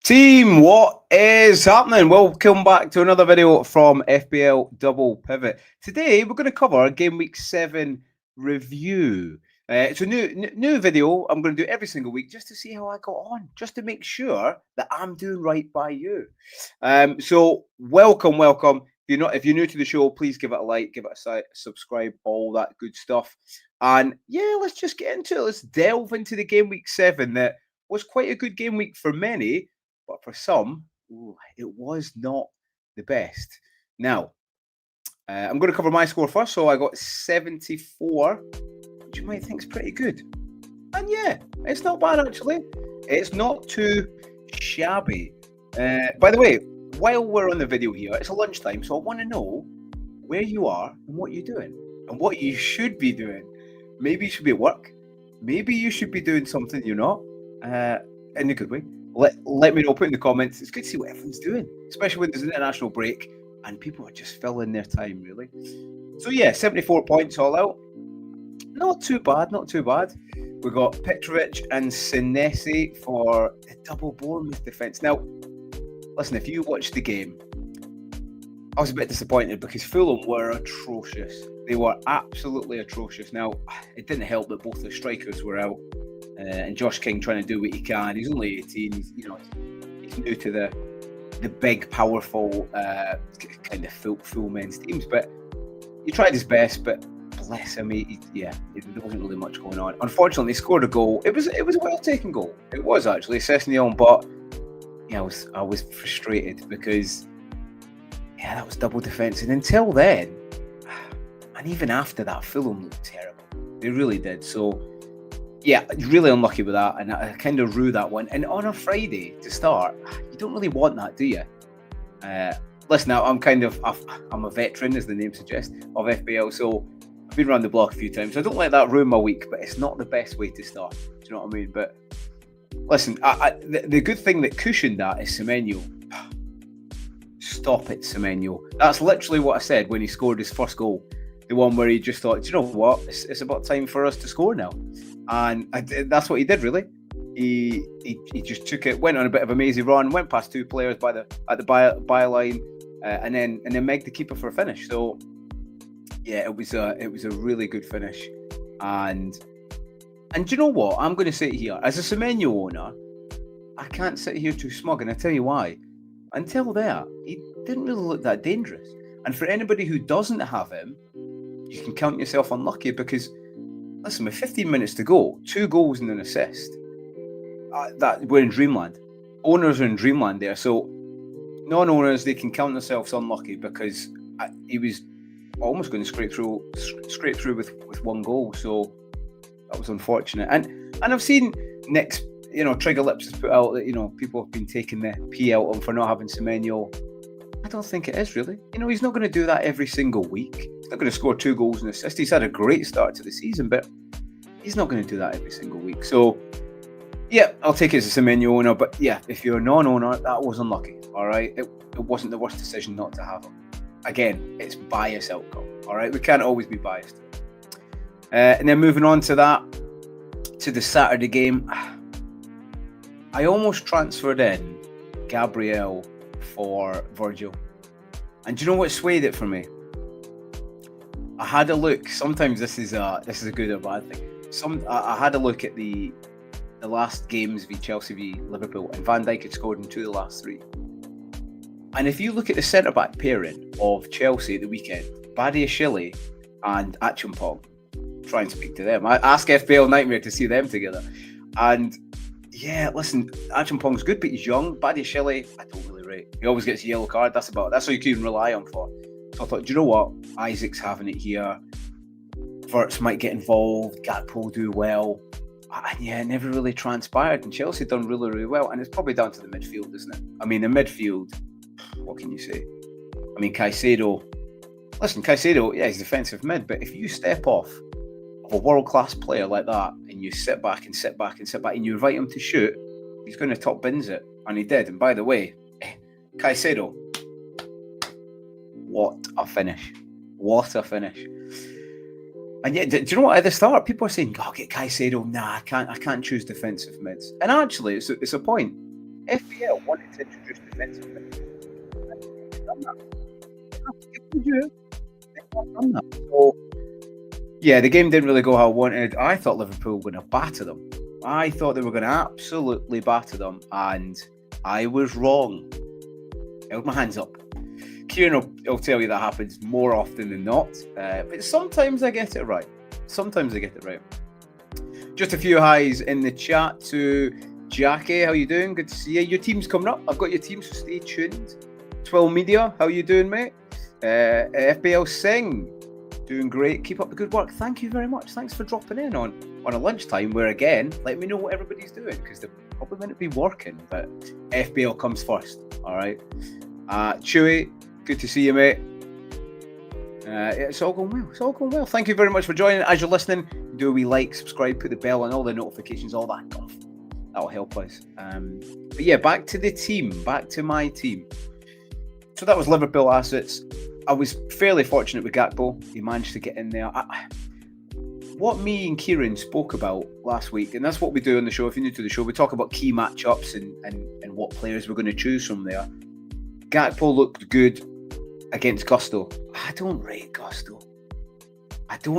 Team, what is happening? Welcome back to another video from FPL Double Pivot. Today we're going to cover Game Week 7 review. It's a new video I'm going to do every single week just to see how I got on, just to make sure that I'm doing right by you. So welcome. If you're new to the show, please give it a like, give it a subscribe, all that good stuff. And yeah, let's just get into it. Let's delve into the Game Week 7 that was quite a good game week for many. But for some, it was not the best. Now, I'm going to cover my score first. So I got 74, which you might think is pretty good. And yeah, it's not bad actually. It's not too shabby. By the way, while we're on the video here, it's a lunchtime, so I want to know where you are and what you're doing and what you should be doing. Maybe you should be at work. Maybe you should be doing something you're not, in a good way. Let me know, put in the comments. It's good to see what everyone's doing, especially when there's an international break and people are just filling their time, really. So yeah, 74 points all out. Not too bad. We got Petrovic and Senesi for the double Bournemouth defence. Now, listen, if you watched the game, I was a bit disappointed because Fulham were atrocious. They were absolutely atrocious. Now, it didn't help that both the strikers were out. And Josh King trying to do what he can. He's only 18. He's new to the big, powerful kind of full men's teams. But he tried his best. But bless him, there wasn't really much going on. Unfortunately, he scored a goal. It was a well taken goal. It was actually Sessegnon, but yeah, I was frustrated because that was double defence. And until then, and even after that, Fulham looked terrible. They really did. So. Yeah, really unlucky with that, and I kind of rue that one. And on a Friday to start, you don't really want that, do you? Listen, I'm a veteran, as the name suggests, of FPL, so I've been around the block a few times. So I don't let that ruin my week, but it's not the best way to start. Do you know what I mean? But listen, the good thing that cushioned that is Semenyo. Stop it, Semenyo. That's literally what I said when he scored his first goal. The one where he just thought, do you know what? It's about time for us to score now. And that's what he did, really. He just took it, went on a bit of a mazy run, went past two players at the byline, and then megged the keeper for a finish. So yeah, it was a really good finish. And do you know what? I'm going to say it here as a Semenyo owner, I can't sit here too smug, and I tell you why. Until there, he didn't really look that dangerous. And for anybody who doesn't have him, you can count yourself unlucky because. Listen, with 15 minutes to go, 2 goals and an assist. That we're in dreamland. Owners are in dreamland there. So non-owners, they can count themselves unlucky because he was almost going to scrape through with 1 goal. So that was unfortunate. And I've seen Nick's, Trigger Lips has put out that people have been taking the P out on for not having Semenyo. I don't think it is really. He's not going to do that every single week. He's not going to score 2 goals and assist. He's had a great start to the season, but he's not going to do that every single week. So, yeah, I'll take it as a Semenyo owner. But yeah, if you're a non-owner, that was unlucky. All right, it wasn't the worst decision not to have him. Again, it's bias outcome. All right, we can't always be biased. And then moving on to the Saturday game, I almost transferred in Gabriel for Virgil, and do you know what swayed it for me? I had a look. Sometimes this is a good or bad thing. I had a look at the last games v Chelsea v Liverpool, and Van Dijk had scored in 2 of the last 3. And if you look at the centre back pairing of Chelsea at the weekend, Badiashile and Achampong, try and speak to them. I ask FPL Nightmare to see them together, and yeah, listen, Achampong's good, but he's young. Badiashile, I don't really rate. He always gets a yellow card. That's all you can rely on for. So I thought, do you know what? Isaac's having it here. Verts might get involved. Gakpo will do well. And yeah, it never really transpired. And Chelsea done really, really well. And it's probably down to the midfield, isn't it? I mean, the midfield, what can you say? I mean, Caicedo, yeah, he's defensive mid. But if you step off of a world-class player like that and you sit back and you invite him to shoot, he's going to top bins it. And he did. And by the way, Caicedo, what a finish. And yet, do you know what? At the start, people are saying, "Oh, get Caicedo." Nah, I can't choose defensive mids. And actually, it's a point. FPL wanted to introduce defensive midfield. They've done that. They've not done that. So, yeah, the game didn't really go how I wanted. I thought Liverpool were going to batter them. I thought they were going to absolutely batter them, and I was wrong. I held my hands up. Kieran will tell you that happens more often than not, but sometimes I get it right. Just a few highs in the chat to Jackie. How you doing? Good to see you. Your team's coming up. I've got your team, so stay tuned. 12 Media, how you doing, mate? FPL Sing, doing great. Keep up the good work. Thank you very much. Thanks for dropping in on a lunchtime where, again, let me know what everybody's doing, because they're probably meant to be working, but FPL comes first, all right? Chewy, good to see you, mate. It's all going well. Thank you very much for joining. As you're listening, do a wee like, subscribe, put the bell on, all the notifications, all that stuff. That'll help us. But yeah, back to the team, back to my team. So that was Liverpool assets. I was fairly fortunate with Gakpo. He managed to get in there. What me and Kieran spoke about last week, and that's what we do on the show. If you're new to the show, we talk about key matchups and what players we're going to choose from there. Gakpo looked good against Gusto. I don't rate Gusto.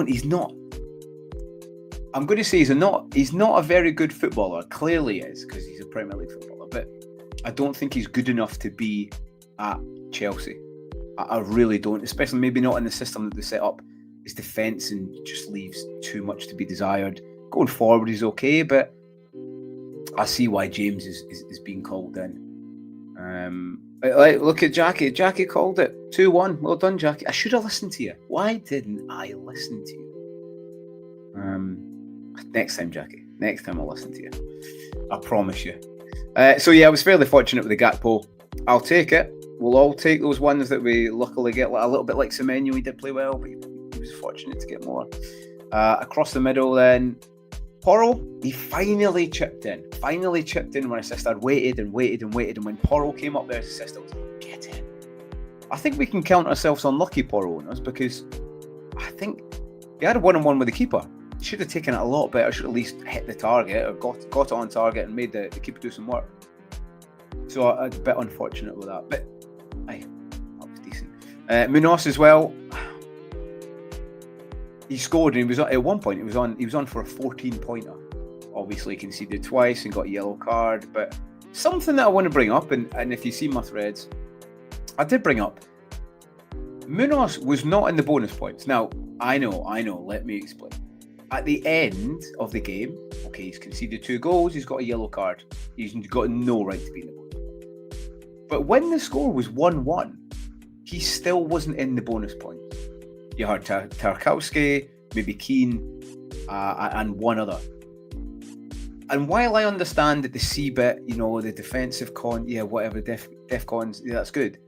He's not. I'm going to say he's not a very good footballer. Clearly is, because he's a Premier League footballer. But I don't think he's good enough to be at Chelsea. I really don't, especially maybe not in the system that they set up. His defence and just leaves too much to be desired. Going forward, he's okay, but I see why James is being called in. Look at Jackie. Jackie called it 2-1. Well done, Jackie. I should have listened to you. Why didn't I listen to you? Next time, Jackie. Next time I'll listen to you. I promise you. So yeah, I was fairly fortunate with the Gakpo. I'll take it. We'll all take those ones that we luckily get. A little bit like Semenyo, he did play well, but he was fortunate to get more. Across the middle then, Porro, he finally chipped in when assist. I'd waited, and when Porro came up there as assist, I was like, get in. I think we can count ourselves unlucky, Porro, on us, because I think he had a one-on-one with the keeper. Should have taken it a lot better, should at least hit the target, or got it on target and made the keeper do some work. So I'm a bit unfortunate with that, but aye, that was decent. Munoz as well. He scored, and he was at one point. He was on for a 14-pointer. Obviously, he conceded twice and got a yellow card. But something that I want to bring up, and if you see my threads, I did bring up. Munoz was not in the bonus points. Now I know. Let me explain. At the end of the game, okay, he's conceded 2 goals. He's got a yellow card. He's got no right to be in the bonus points. But when the score was 1-1, he still wasn't in the bonus points. You heard Tarkowski, maybe Keane, and one other. And while I understand that the C bit, the defensive whatever, def cons, that's good.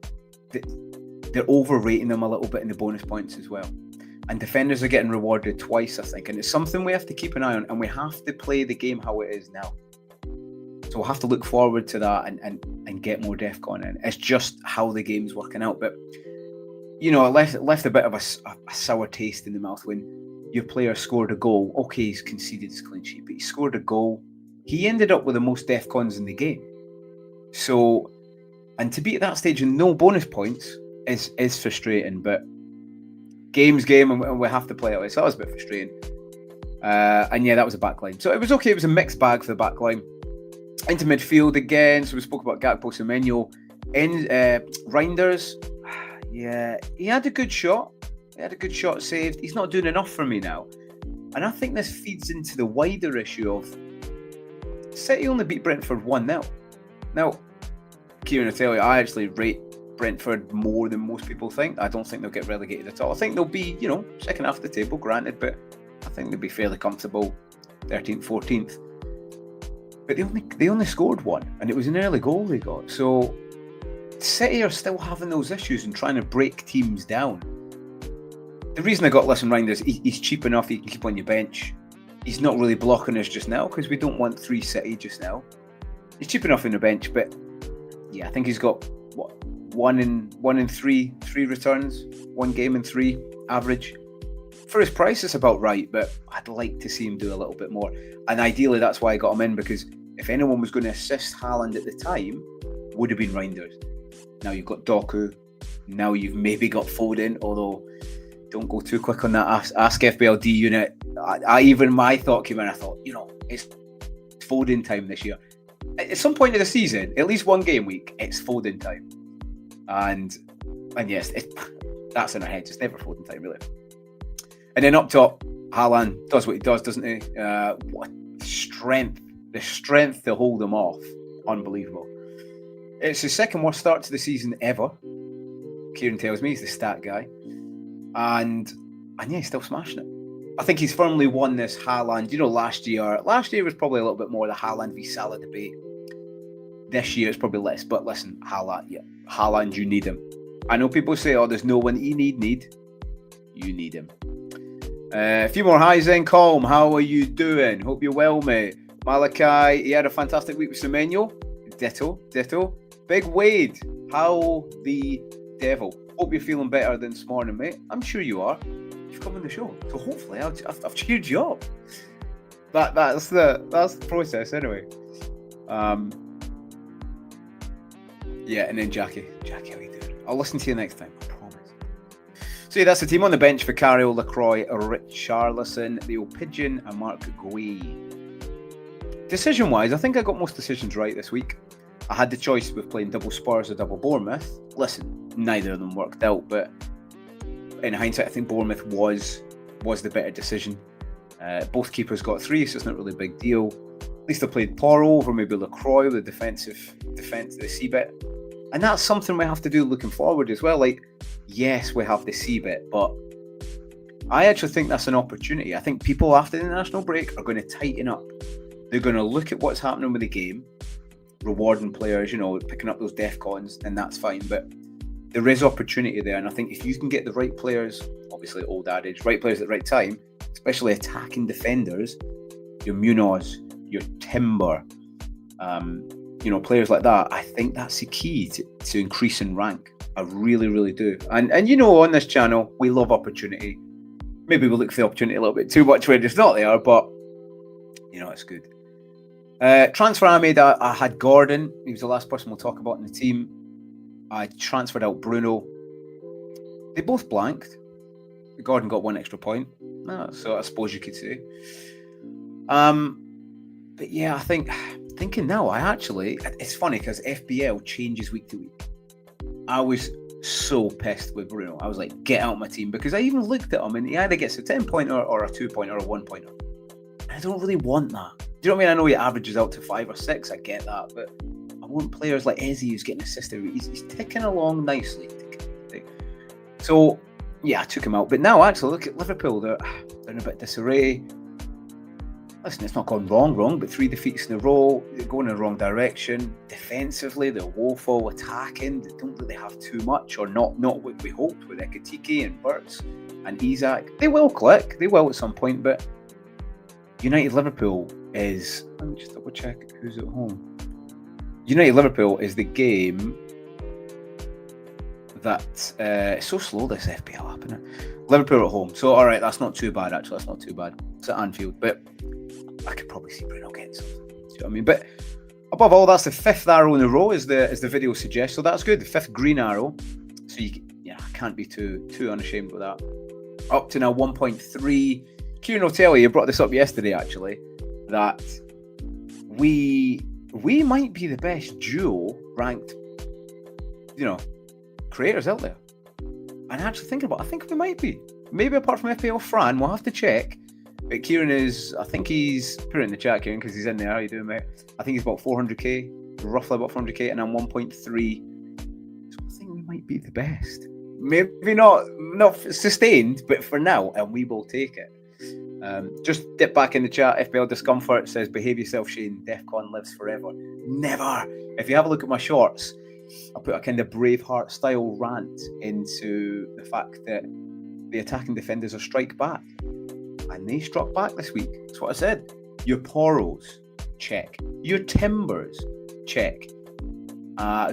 They're overrating them a little bit in the bonus points as well. And defenders are getting rewarded twice, I think. And it's something we have to keep an eye on, and we have to play the game how it is now. So we'll have to look forward to that and get more DEFCON in. It's just how the game's working out. But it left a bit of a sour taste in the mouth when your player scored a goal. Okay, he's conceded his clean sheet, but he scored a goal. He ended up with the most DEFCONs in the game. So, and to be at that stage and no bonus points is frustrating, but game's game, and we have to play it away. So that was a bit frustrating. And yeah, that was a backline. So it was okay. It was a mixed bag for the backline. Into midfield again. So we spoke about Gakpo, Semenyo. Reinders. Yeah, he had a good shot. Saved. He's not doing enough for me now. And I think this feeds into the wider issue of City only beat Brentford 1-0. Now, Kieran will tell you, I actually rate Brentford more than most people think. I don't think they'll get relegated at all. I think they'll be, second half of the table, granted, but I think they'll be fairly comfortable 13th, 14th. But they only scored 1, and it was an early goal they got. So City are still having those issues and trying to break teams down. The reason I got Listen Reinders, he's cheap enough, he can keep on your bench. He's not really blocking us just now, because we don't want 3 City just now. He's cheap enough in the bench, but yeah, I think he's got one in three returns, 1 game in 3 average. For his price, it's about right, but I'd like to see him do a little bit more. And ideally, that's why I got him in, because if anyone was going to assist Haaland at the time, would have been Reinders. Now you've got Doku. Now you've maybe got Foden, although don't go too quick on that Ask FBLD unit. My thought came in, I thought, it's Foden time this year. At some point in the season, at least one game week, it's Foden time. And yes, that's in our heads. It's never Foden time, really. And then up top, Haaland does what he does, doesn't he? What strength. The strength to hold him off. Unbelievable. It's his second worst start to the season ever. Kieran tells me he's the stat guy. And yeah, he's still smashing it. I think he's firmly won this Haaland. Last year was probably a little bit more the Haaland v Salah debate. This year it's probably less. But listen, Haaland, you need him. I know people say, there's no one you need. You need him. A few more highs then. Calm, how are you doing? Hope you're well, mate. Malachi, he had a fantastic week with Semenyo. Ditto. Big Wade, how the devil. Hope you're feeling better than this morning, mate. I'm sure you are. You've come on the show, so hopefully I've cheered you up. That's the process anyway. Yeah, and then Jackie, how you doing? I'll listen to you next time, I promise. So yeah, that's the team on the bench for Carriel, Lacroix, Richarlison, Theo Pigeon, and Mark Guay. Decision-wise, I think I got most decisions right this week. I had the choice with playing double Spurs or double Bournemouth. Listen, neither of them worked out, but in hindsight, I think Bournemouth was the better decision. Both keepers got 3, so it's not really a big deal. At least I played Porro over maybe Lacroix with the defence, the C-bit. And that's something we have to do looking forward as well. Like, yes, we have the C-bit, but I actually think that's an opportunity. I think people after the international break are going to tighten up. They're going to look at what's happening with the game, rewarding players, picking up those DEFCONs, and that's fine. But there is opportunity there, and I think if you can get the right players, obviously old adage, right players at the right time, especially attacking defenders, your Munoz, your Timber, players like that, I think that's the key to increasing rank. I really, really do. And on this channel, we love opportunity. Maybe we look for the opportunity a little bit too much when it's not there, but it's good. Transfer I made, I had Gordon. He was the last person we'll talk about in the team. I transferred out Bruno. They both blanked. Gordon got 1 extra point. So I suppose you could say. But yeah, thinking now, it's funny because FPL changes week to week. I was so pissed with Bruno. I was like, get out of my team, because I even looked at him and he either gets a 10-pointer or a 2-pointer or a 1-pointer. I don't really want that. Do you know what I mean? I know he averages out to 5 or 6. I get that, but I want players like Eze who's getting assisted. He's ticking along nicely. So yeah, I took him out. But now actually look at Liverpool. They're in a bit of disarray. Listen, it's not gone wrong, but 3 defeats in a row. They're going in the wrong direction. Defensively, they're woeful. Attacking, they don't really have too much, or not what we hoped with Ekitike and Burts and Isak. They will click. They will at some point, but United Liverpool is, let me just double check who's at home. United Liverpool is the game that it's so slow, this FPL app, isn't it? Liverpool at home. So alright, that's not too bad actually. That's not too bad. It's at Anfield, but I could probably see Bruno getting something. Do you know what I mean? But above all, that's the 5th arrow in a row, as the video suggests. So that's good. The 5th green arrow. So I can't be too unashamed with that. Up to now 1.3. Kieran will tell you brought this up yesterday actually, that we might be the best duo ranked, creators out there. And actually thinking about it, I think we might be. Maybe apart from FPL Fran, we'll have to check. But Kieran I think he's, put it in the chat, Kieran, because he's in there. How you doing, mate? I think he's about 400k, roughly about 400k, and I'm 1.3. So I think we might be the best. Maybe not sustained, but for now, and we will take it. Just dip back in the chat. FPL Discomfort says, behave yourself, Shane. DEFCON lives forever. Never. If you have a look at my shorts, I put a kind of Braveheart style rant into the fact that the attacking defenders are strike back. And they struck back this week. That's what I said. Your Poros, check. Your Timbers, check.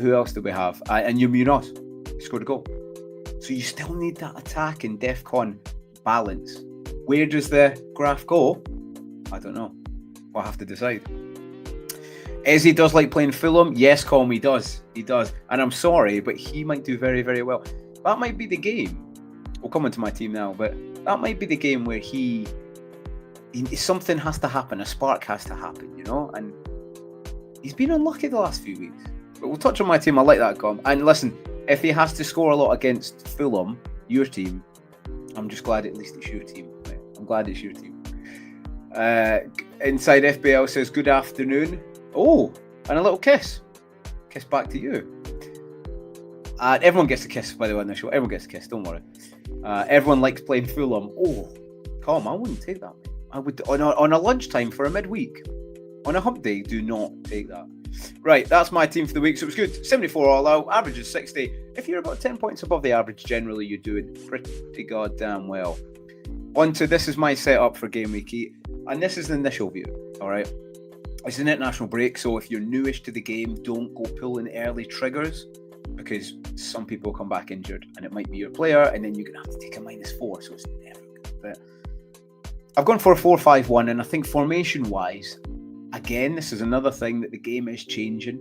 Who else do we have? And your Munoz, he scored a goal. So you still need that attack and DEFCON balance. Where does the graph go? I don't know. We'll have to decide. Izzy does like playing Fulham. Yes, Colm, he does. He does. And I'm sorry, but he might do very, very well. That might be the game. We'll come into my team now, but that might be the game where something has to happen. A spark has to happen, you know? And he's been unlucky the last few weeks. But we'll touch on my team. I like that, Colm. And listen, if he has to score a lot against Fulham, your team, I'm just glad at least it's your team. Mate. I'm glad it's your team. Inside FPL says, good afternoon. Oh, and a little kiss. Kiss back to you. Everyone gets a kiss, by the way, on the show. Everyone gets a kiss, don't worry. Everyone likes playing Fulham. Oh, Colm, I wouldn't take that, mate. I would on a lunchtime for a midweek. On a hump day, do not take that. Right, that's my team for the week. So it was good. 74 all out, average is 60. If you're about 10 points above the average, generally you're doing pretty goddamn well. On to this is my setup for Game Week 8. And this is the initial view, all right? It's an international break, so if you're newish to the game, don't go pulling early triggers because some people come back injured and it might be your player and then you're going to have to take a -4, so it's never good. But I've gone for a 4-5-1 and I think formation-wise, again, this is another thing that the game is changing.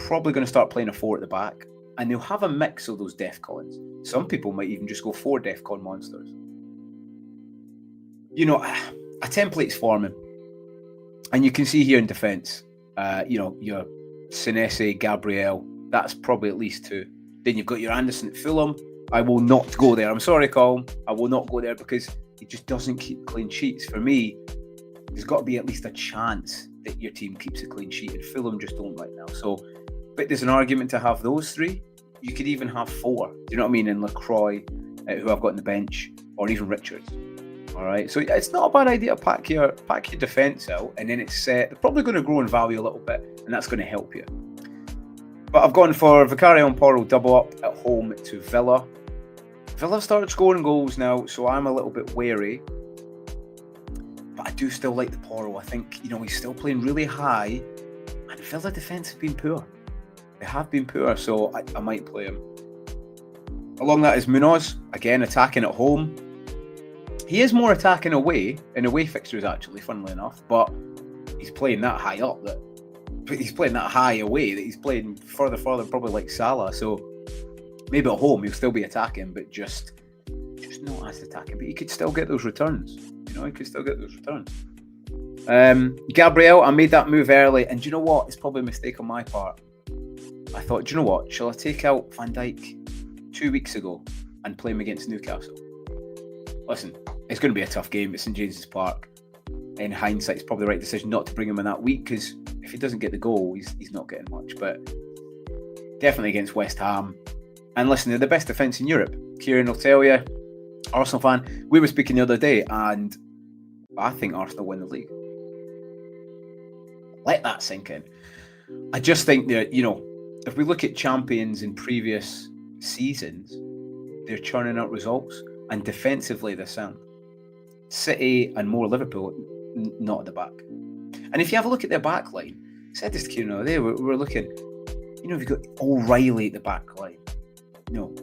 Probably going to start playing a 4 at the back and they'll have a mix of those DEFCONs. Some people might even just go 4 DEFCON monsters. You know, a template's forming. And you can see here in defence, you know, your Senesi, Gabriel, that's probably at least 2. Then you've got your Anderson at Fulham. I will not go there. I'm sorry, Colm. I will not go there because he just doesn't keep clean sheets. For me, there's got to be at least a chance that your team keeps a clean sheet, and Fulham just don't right now. So, but there's an argument to have those 3. You could even have 4. Do you know what I mean? And LaCroix, who I've got on the bench, or even Richards. All right, so it's not a bad idea to pack your defence out, and then it's set. They're probably going to grow in value a little bit, and that's going to help you. But I've gone for Vicario and Porro double up at home to Villa. Villa started scoring goals now, so I'm a little bit wary. But I do still like the Porro. I think, you know, he's still playing really high, and Villa defence have been poor. They have been poor, so I might play him. Along that is Munoz, again attacking at home. He is more attacking away, in away fixtures actually, funnily enough, but he's playing that high up, he's playing that high away, that he's playing further, probably like Salah, so maybe at home he'll still be attacking, but just not as attacking, but he could still get those returns, you know, he could still get those returns. Gabriel, I made that move early, and do you know what, it's probably a mistake on my part. I thought, do you know what, shall I take out Van Dijk 2 weeks ago and play him against Newcastle? Listen, it's going to be a tough game at St James's Park. In hindsight, it's probably the right decision not to bring him in that week because if he doesn't get the goal, he's not getting much. But definitely against West Ham. And listen, they're the best defence in Europe. Kieran will tell you, Arsenal fan, we were speaking the other day and I think Arsenal win the league. Let that sink in. I just think that, you know, if we look at champions in previous seasons, they're churning out results and defensively they're sound. City and more Liverpool, not at the back. And if you have a look at their back line, I said this to Kieran the other day, we're looking, you know, you've got O'Reilly at the back line, you know,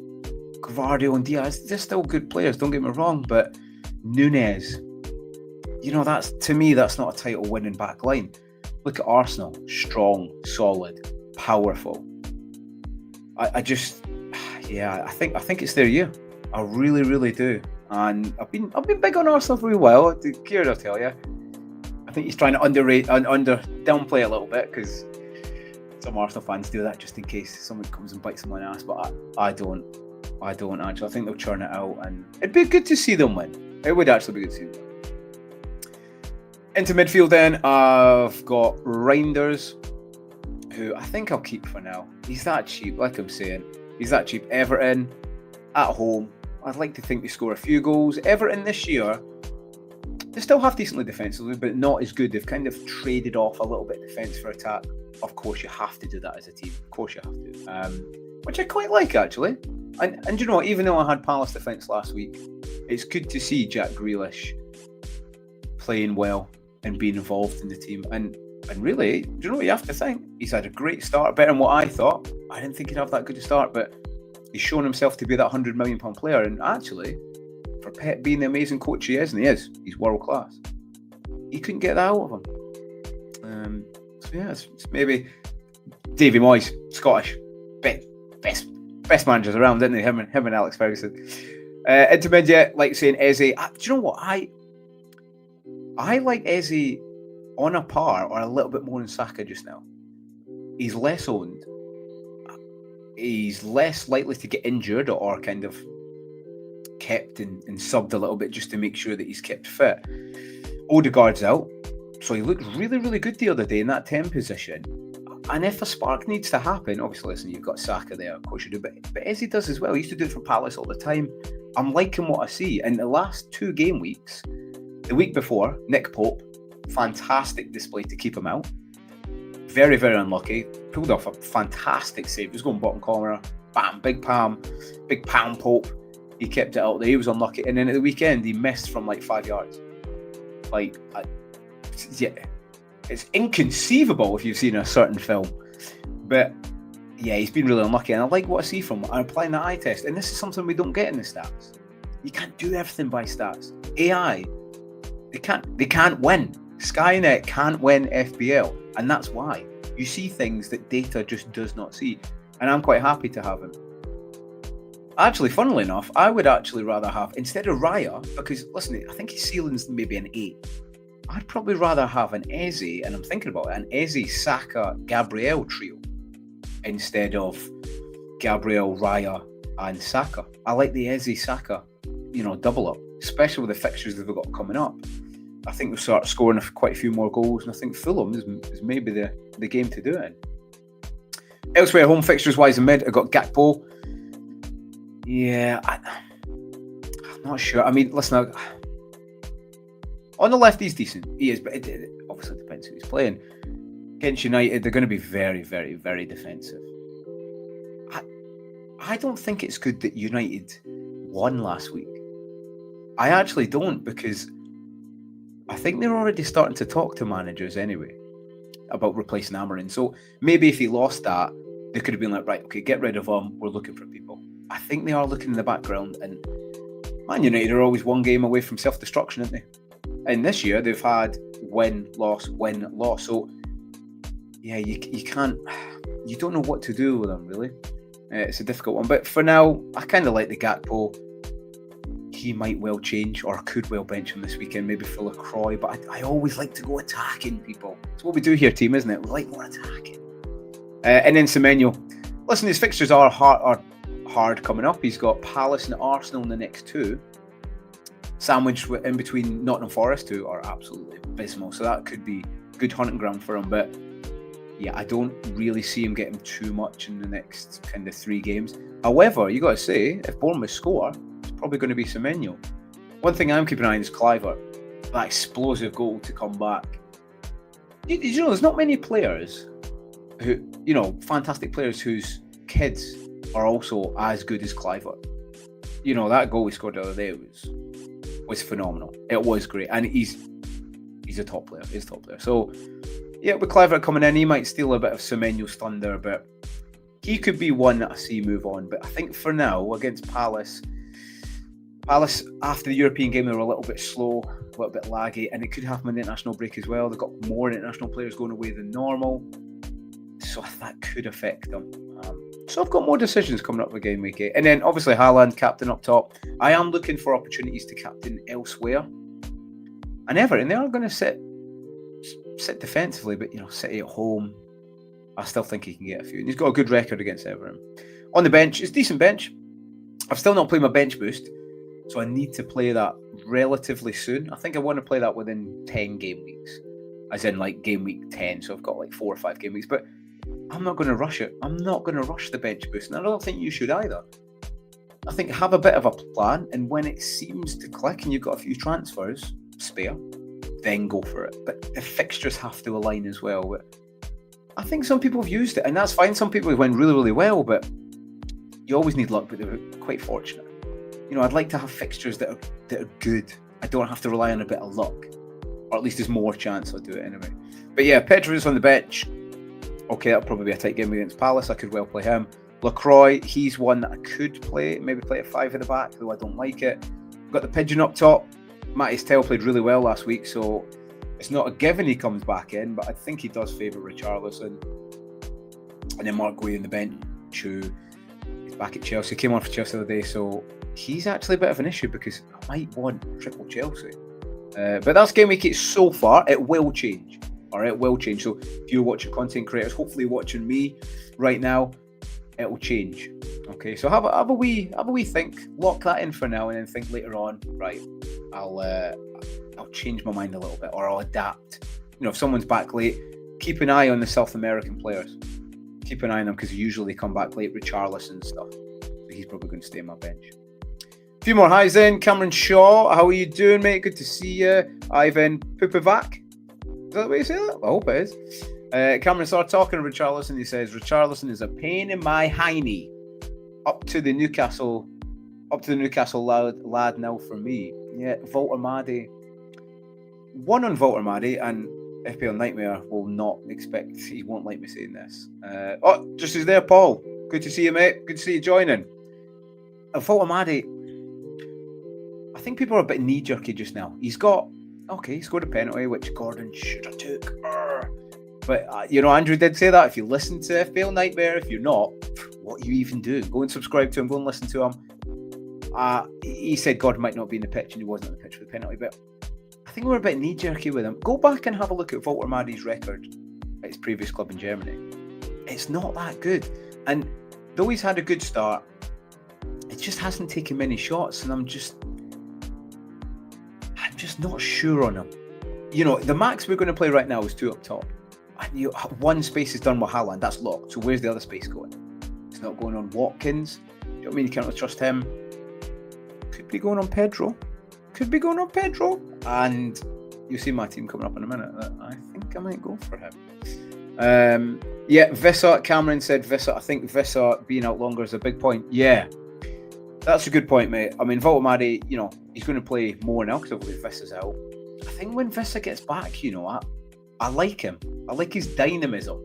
Gvardio and Diaz, they're still good players, don't get me wrong, but Nunez, you know, that's, to me, that's not a title winning back line. Look at Arsenal, strong, solid, powerful. I just, yeah, I think it's their year. I really, really do. And I've been big on Arsenal for a while. Kieran will tell you. I think he's trying to downplay a little bit because some Arsenal fans do that just in case someone comes and bites them on the ass. But I don't actually. I think they'll churn it out, and it'd be good to see them win. It would actually be good to see them win. Into midfield then, I've got Reinders, who I think I'll keep for now. He's that cheap, like I'm saying. He's that cheap. Everton, at home. I'd like to think they score a few goals. Everton this year, they still have decently defensively, but not as good. They've kind of traded off a little bit defence for attack. Of course, you have to do that as a team. Of course you have to. Which I quite like, actually. And you know what? Even though I had Palace defence last week, it's good to see Jack Grealish playing well and being involved in the team. And really, do you know what you have to think? He's had a great start, better than what I thought. I didn't think he'd have that good a start, but he's shown himself to be that £100 million player. And actually, for Pep being the amazing coach he is, and he is, he's world class. He couldn't get that out of him. So Yeah, it's maybe Davy Moyes, Scottish, best managers around, didn't they? Him and Alex Ferguson. Intermediate, like saying Eze. Do you know what I like Eze on a par or a little bit more than Saka just now. He's less owned. He's less likely to get injured or kind of kept and subbed a little bit just to make sure that he's kept fit. Odegaard's out, so he looked really, really good the other day in that 10 position. And if a spark needs to happen, obviously, listen, you've got Saka there, of course you do, but Eze does as well. He used to do it for Palace all the time. I'm liking what I see. In the last 2 game weeks, the week before, Nick Pope, fantastic display to keep him out. Very, very unlucky. Pulled off a fantastic save. He was going bottom corner. Bam, big palm Pope. He kept it out there. He was unlucky. And then at the weekend, he missed from like 5 yards. Yeah, it's inconceivable if you've seen a certain film. But yeah, he's been really unlucky. And I like what I see from him. I'm applying the eye test. And this is something we don't get in the stats. You can't do everything by stats. AI, they can't win. Skynet can't win FPL. And that's why. You see things that data just does not see. And I'm quite happy to have him. Actually, funnily enough, I would actually rather have, instead of Raya, because, listen, I think his ceiling's maybe an 8. I'd probably rather have an Eze, and I'm thinking about it, an Eze, Saka, Gabriel trio, instead of Gabriel, Raya, and Saka. I like the Eze, Saka, double up, especially with the fixtures that we've got coming up. I think we'll start scoring quite a few more goals, and I think Fulham is maybe the game to do it. Elsewhere, home fixtures-wise in mid, I've got Gakpo. Yeah, I'm not sure. I mean, listen, on the left, he's decent. He is, but it obviously depends who he's playing. Against United, they're going to be very, very, very defensive. I don't think it's good that United won last week. I actually don't, because I think they're already starting to talk to managers anyway about replacing Amarin. So maybe if he lost that, they could have been like, right, okay, get rid of him. We're looking for people. I think they are looking in the background, and Man United are always one game away from self-destruction, aren't they? And this year they've had win, loss. So yeah, you don't know what to do with them, really. It's a difficult one. But for now, I kind of like the Gakpo. He might well change, or could well bench him this weekend, maybe for LaCroix. But I always like to go attacking people. It's what we do here, team, isn't it? We like more attacking. And then Semenyo. Listen, his fixtures are hard coming up. He's got Palace and Arsenal in the next 2. Sandwiched in between Nottingham Forest, who are absolutely abysmal. So that could be good hunting ground for him. But yeah, I don't really see him getting too much in the next kind of 3 games. However, you got to say, if Bournemouth score, it's probably going to be Semenyo. One thing I'm keeping an eye on is Clivert. That explosive goal to come back. You know, there's not many players who, fantastic players whose kids are also as good as Clivert. That goal he scored the other day was phenomenal. It was great, and he's a top player. He's a top player. So yeah, with Clivert coming in, he might steal a bit of Semenyo's thunder, but he could be one that I see move on. But I think for now, against Palace after the European game, they were a little bit slow, a little bit laggy, and it could happen in the international break as well. They've got more international players going away than normal, so that could affect them. So I've got more decisions coming up with game week 8. And then obviously Haaland, captain up top. I am looking for opportunities to captain elsewhere. And Everton, they are going to sit defensively, but City at home, I still think he can get a few. And he's got a good record against Everton. On the bench, it's a decent bench. I've still not played my bench boost, so I need to play that relatively soon. I think I want to play that within 10 game weeks, as in like game week 10. So I've got like 4 or 5 game weeks, but I'm not going to rush it. I'm not going to rush the bench boost, and I don't think you should either. I think have a bit of a plan, and when it seems to click and you've got a few transfers spare, then go for it. But the fixtures have to align as well. But I think some people have used it, and that's fine. Some people went really, really well, but you always need luck, but they were quite fortunate. I'd like to have fixtures that are good. I don't have to rely on a bit of luck, or at least there's more chance I'll do it anyway. But yeah, Pedro's on the bench. Okay, that'll probably be a tight game against Palace. I could well play him. LaCroix, he's one that I could play. Maybe play at 5 at the back, though I don't like it. We've got the Pigeon up top. Matty Tell played really well last week, so It's not a given he comes back in, but I think he does favour Richarlison. And then Mark Guehi on the bench, who is back at Chelsea, came on for Chelsea the other day, so he's actually a bit of an issue because I might want triple Chelsea. But that's game week 8 so far. It will change. All right, it will change. So if you're watching content creators, hopefully watching me right now, it will change. Okay, so have a wee think, lock that in for now, and then think later on. Right, I'll change my mind a little bit, or I'll adapt. You know, if someone's back late, keep an eye on the South American players. Keep an eye on them because usually they come back late. Richarlison and stuff. So he's probably going to stay on my bench. A few more highs in. Cameron Shaw, how are you doing, mate? Good to see you. Ivan Pupovac. Is that the way you say that? I hope it is. Cameron started talking to Richarlison. He says, Richarlison is a pain in my hiney. Up to the Newcastle lad now for me. Yeah, Walter Maddy. One on Walter Maddy, and FPL Nightmare will not expect, he won't like me saying this. Just as there, Paul. Good to see you, mate. Good to see you joining. Walter Maddy, I think people are a bit knee-jerky just now. He scored a penalty, which Gordon should have took. But, Andrew did say that. If you listen to FPL Nightmare, if you're not, what you even do? Go and subscribe to him. Go and listen to him. He said Gordon might not be in the pitch, and he wasn't on the pitch for the penalty, but I think we're a bit knee-jerky with him. Go back and have a look at Walter Maddy's record at his previous club in Germany. It's not that good. And though he's had a good start, it just hasn't taken many shots, and I'm just not sure on him. The max we're going to play right now is 2 up top. And one space is done with Haaland, that's locked. So where's the other space going? It's not going on Watkins. Do you know what I mean? You can't really trust him. Could be going on Pedro. And you'll see my team coming up in a minute. I think I might go for him. Vissa, Cameron said Vissa. I think Vissa being out longer is a big point. Yeah, that's a good point, mate. I mean, Walter Maddy, he's going to play more now because obviously Vissa's out. I think when Vissa gets back, I like him. I like his dynamism.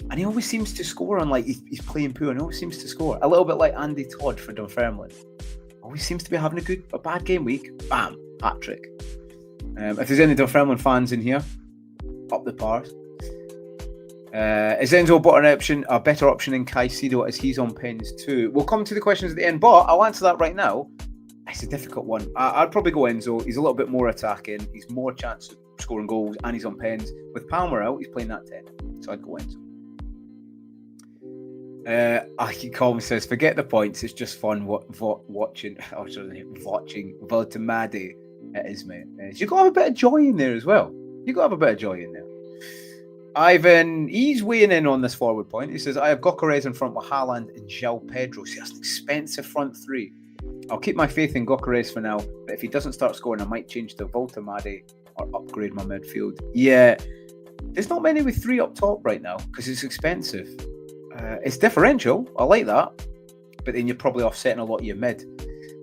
And he always seems to score on, he's playing poor and he always seems to score. A little bit like Andy Todd for Dunfermline. Always seems to be having a bad game week. Bam, hat-trick. If there's any Dunfermline fans in here, up the pars. Is Enzo a better option in Caicedo as he's on pens too? We'll come to the questions at the end, but I'll answer that right now. It's a difficult one. I'd probably go Enzo. He's a little bit more attacking. He's more chance of scoring goals, and he's on pens. With Palmer out, he's playing that 10. So I'd go Enzo. Colm says, forget the points. It's just fun watching Walter Maddy. It is, mate. You've got to have a bit of joy in there as well. Ivan, he's weighing in on this forward point. He says, I have Gyökeres in front with Haaland and João Pedro. See, that's an expensive front three. I'll keep my faith in Gyökeres for now, but if he doesn't start scoring, I might change to Walter Maddy or upgrade my midfield. Yeah, there's not many with 3 up top right now because it's expensive. It's differential. I like that, but then you're probably offsetting a lot of your mid,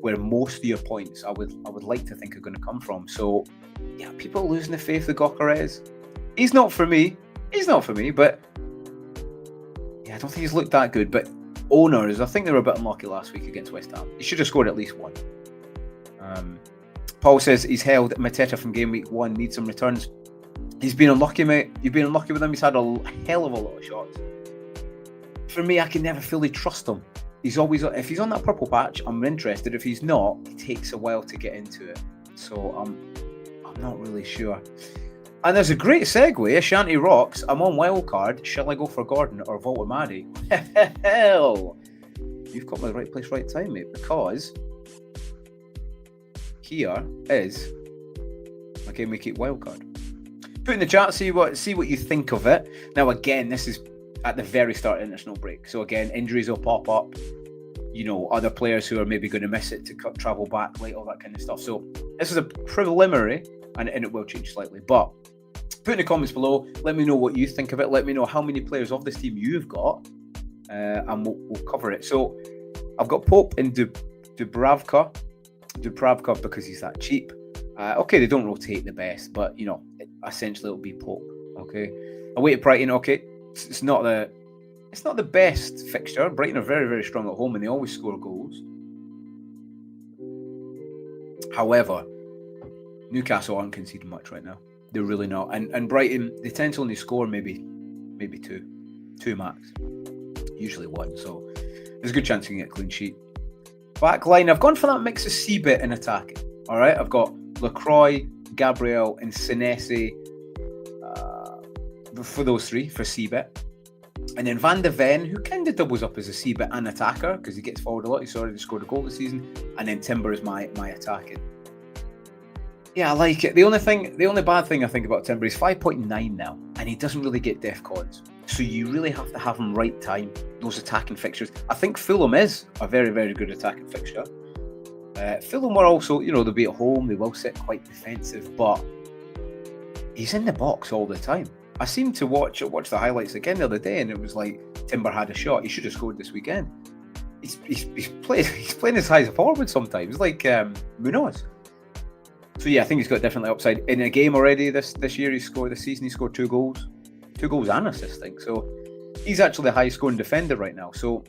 where most of your points I would like to think are going to come from. So yeah, people are losing the faith of Gyökeres. He's not for me, but yeah, I don't think he's looked that good. But owners, I think they were a bit unlucky last week against West Ham. He should have scored at least one. Paul says he's held Mateta from game week 1, needs some returns. He's been unlucky, mate. You've been unlucky with him. He's had a hell of a lot of shots. For me, I can never fully trust him. He's always, if he's on that purple patch, I'm interested. If he's not, it takes a while to get into it. So I'm not really sure. And there's a great segue. Ashanti rocks. I'm on wildcard. Shall I go for Gordon or Walter Maddy? Hell, you've got me the right place, right time, mate. Because here is my game week 8 wildcard. Put in the chat. See what you think of it. Now, again, this is at the very start of international break. So again, injuries will pop up. Other players who are maybe going to miss it to travel back late, all that kind of stuff. So this is a preliminary, and it will change slightly. But put in the comments below. Let me know what you think of it. Let me know how many players of this team you've got, and we'll cover it. So I've got Pope and Dubravka because he's that cheap. Okay, they don't rotate the best, but essentially it'll be Pope. Okay, away to Brighton. Okay, it's not the best fixture. Brighton are very, very strong at home, and they always score goals. However, Newcastle aren't conceding much right now. They're really not. And Brighton, they tend to only score maybe two max, usually one. So there's a good chance you can get a clean sheet. Back line, I've gone for that mix of C-bit and attacking. All right, I've got Lacroix, Gabriel, and Senesi for those three for C-bit. And then Van de Ven, who kind of doubles up as a C-bit and attacker because he gets forward a lot. He's already scored a goal this season. And then Timber is my attacking. Yeah, I like it. The only bad thing I think about Timber is 5.9 now, and he doesn't really get def cards. So you really have to have him right time, those attacking fixtures. I think Fulham is a very, very good attacking fixture. Fulham are also, they'll be at home, they will sit quite defensive, but he's in the box all the time. I seemed to watch the highlights again the other day, and it was like Timber had a shot. He should have scored this weekend. He's playing as high as a forward sometimes, like Munoz. So yeah, I think he's got definitely upside. In a game already this year, this season he scored 2 goals and assists, I think. So he's actually the highest scoring defender right now. So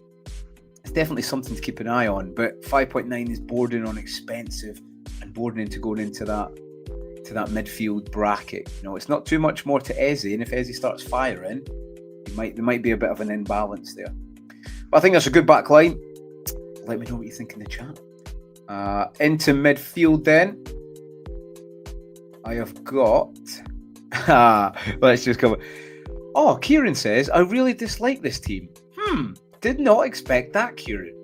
it's definitely something to keep an eye on. But 5.9 is bordering on expensive and bordering into going into that midfield bracket. It's not too much more to Eze, and if Eze starts firing, there might be a bit of an imbalance there. But I think that's a good back line. Let me know what you think in the chat. Into midfield then. I have got... let's just cover... Oh, Kieran says, I really dislike this team. Did not expect that, Kieran.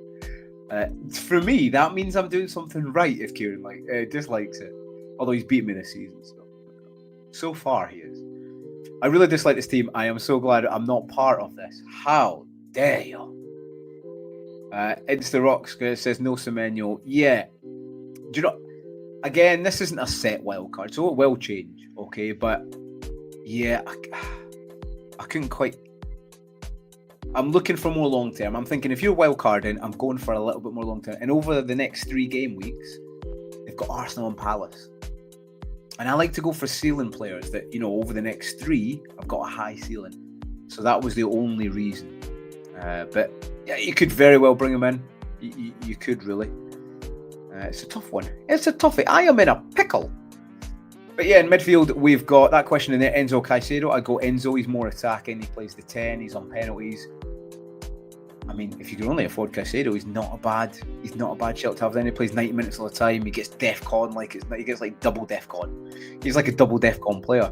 For me, that means I'm doing something right if Kieran dislikes it. Although he's beat me this season. So far, he is. I really dislike this team. I am so glad I'm not part of this. How dare you? Insta Rocks says, no Semenyo. Yeah. Do you know... Again, this isn't a set wildcard, so it will change, okay? But yeah, I couldn't quite... I'm looking for more long-term. I'm thinking if you're wildcarding, I'm going for a little bit more long-term. And over the next 3 game weeks, they've got Arsenal and Palace. And I like to go for ceiling players that, over the next 3, I've got a high ceiling. So that was the only reason. But yeah, you could very well bring them in. You could really. It's a tough one. It's a toughie. I am in a pickle. But yeah, in midfield, we've got that question in there. Enzo Caicedo. I go Enzo. He's more attacking. He plays the 10. He's on penalties. I mean, if you can only afford Caicedo, he's not a bad shout to have. Then he plays 90 minutes all the time. He gets DEFCON he gets like double DEFCON. He's like a double DEFCON player.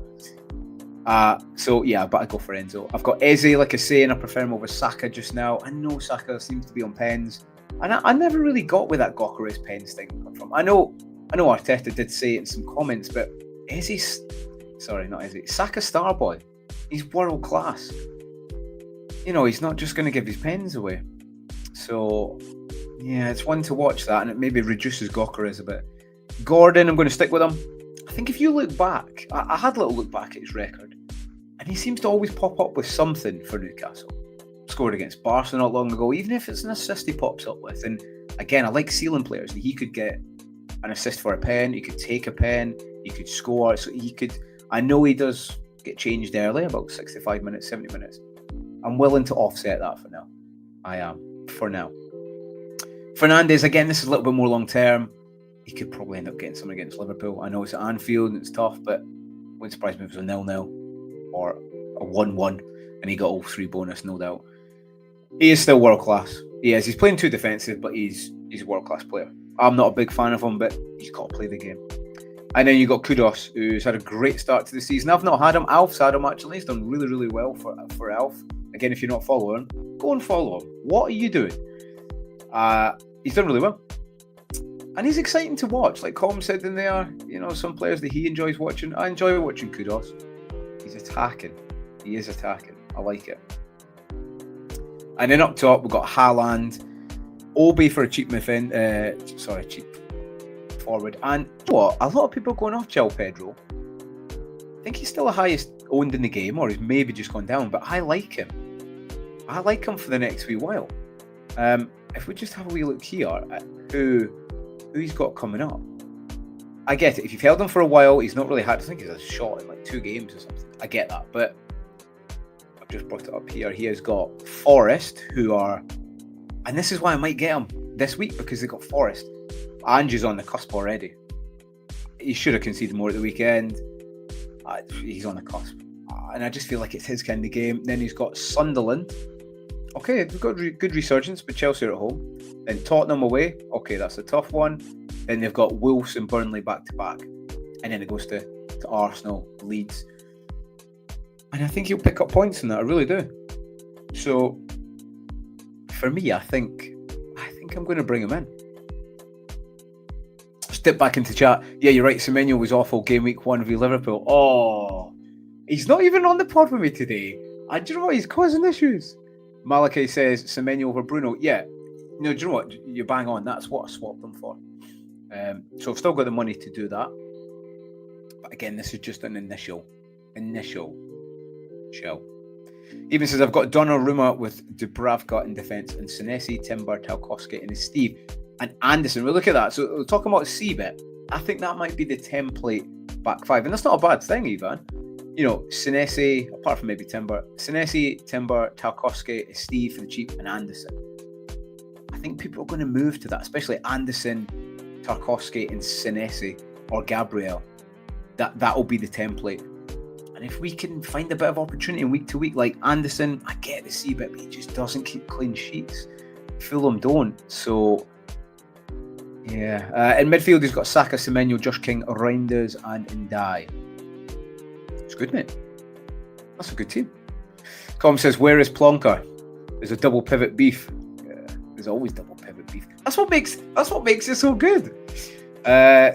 So yeah, but I go for Enzo. I've got Eze, like I say, and I prefer him over Saka just now. I know Saka seems to be on pens. And I never really got where that Gyökeres pens thing come from. I know Arteta did say it in some comments, but Saka Starboy. He's world class. He's not just going to give his pens away. So, yeah, it's one to watch that, and it maybe reduces Gyökeres a bit. Gordon, I'm going to stick with him. I think if you look back, I had a little look back at his record, and he seems to always pop up with something for Newcastle. Scored against Barca not long ago, even if it's an assist he pops up with. And again, I like ceiling players. He could get an assist for a pen, he could take a pen, he could score. So I know he does get changed early, about 65 minutes, 70 minutes. I'm willing to offset that for now. I am, for now. Fernandes, again, this is a little bit more long term. He could probably end up getting something against Liverpool. I know it's at Anfield and it's tough, but wouldn't surprise me if it was a 0-0 or a 1-1 and he got all 3 bonus, no doubt. He is still world class. He is. He's playing too defensive, but he's a world class player. I'm not a big fan of him, but he's got to play the game. And then you got Kudos, who's had a great start to the season. I've not had him. Alf's had him actually. He's done really, really well for Alf. Again, if you're not following, go and follow him. What are you doing? He's done really well. And he's exciting to watch. Like Colm said in there, some players that he enjoys watching. I enjoy watching Kudos. He's attacking. He is attacking. I like it. And then up top, we've got Haaland, Obi for a cheap cheap forward. And you know what? A lot of people are going off João Pedro. I think he's still the highest owned in the game, or he's maybe just gone down, but I like him. I like him for the next wee while. If we just have a wee look here at who he's got coming up. I get it. If you've held him for a while, he's not really had, I think he's a shot in like 2 games or something. I get that, but I've just brought it up here. He has got Forest, who are, and this is why I might get him this week, because they've got Forest. Ange's on the cusp already. He should have conceded more at the weekend. He's on the cusp. And I just feel like it's his kind of game. Then he's got Sunderland. Okay, they've got good resurgence, but Chelsea are at home. Then Tottenham away. Okay, that's a tough one. Then they've got Wolves and Burnley back-to-back. And then it goes to Arsenal, Leeds. And I think he'll pick up points in that. I really do. So, for me, I think I'm going to bring him in. Step back into chat. Yeah, you're right. Semenyo was awful game week 1 v Liverpool. Oh, he's not even on the pod with me today. Do you know what? He's causing issues. Malachi says Semenyo over Bruno. Yeah. No, do you know what? You're bang on. That's what I swapped them for. So I've still got the money to do that. But again, this is just an initial show. Even says I've got Donnarumma with Dubravka in defence and Senesi, Timber, Tarkowski and Steve and Anderson. We'll look at that. So we'll talk about C-bit. I think that might be the template back five. And that's not a bad thing, Ivan. You know, Senesi, apart from maybe Timber, Senesi, Timber, Tarkowski, Steve for the cheap and Anderson. I think people are going to move to that, especially Anderson, Tarkowski and Senesi or Gabriel. That will be the template. And if we can find a bit of opportunity in week to week, like Anderson, I get the C-bit, but he just doesn't keep clean sheets. Fulham don't. So, yeah. In midfield, he's got Saka, Semenyo, Josh King, Reinders, and Ndai. It's good, mate. That's a good team. Com says, where is Plonker? There's a double pivot beef. Yeah, there's always double pivot beef. That's what makes it so good.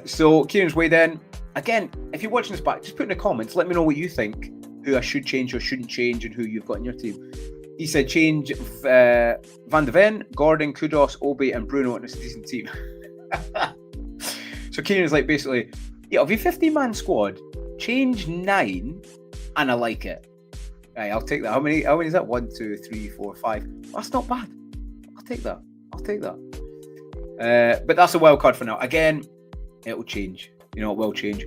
So Kieran's weighed in. Again, if you're watching this back, just put in the comments. Let me know what you think. Who I should change or shouldn't change, and who you've got in your team. He said change Van de Ven, Gordon, Kudos, Obi, and Bruno in a decent team. So Kieran's like basically, yeah, of your 50-man squad, change 9, and I like it. Right, I'll take that. How many is that? 1, 2, 3, 4, 5. That's not bad. I'll take that. But that's a wild card for now. Again, it'll change. You know, it will change.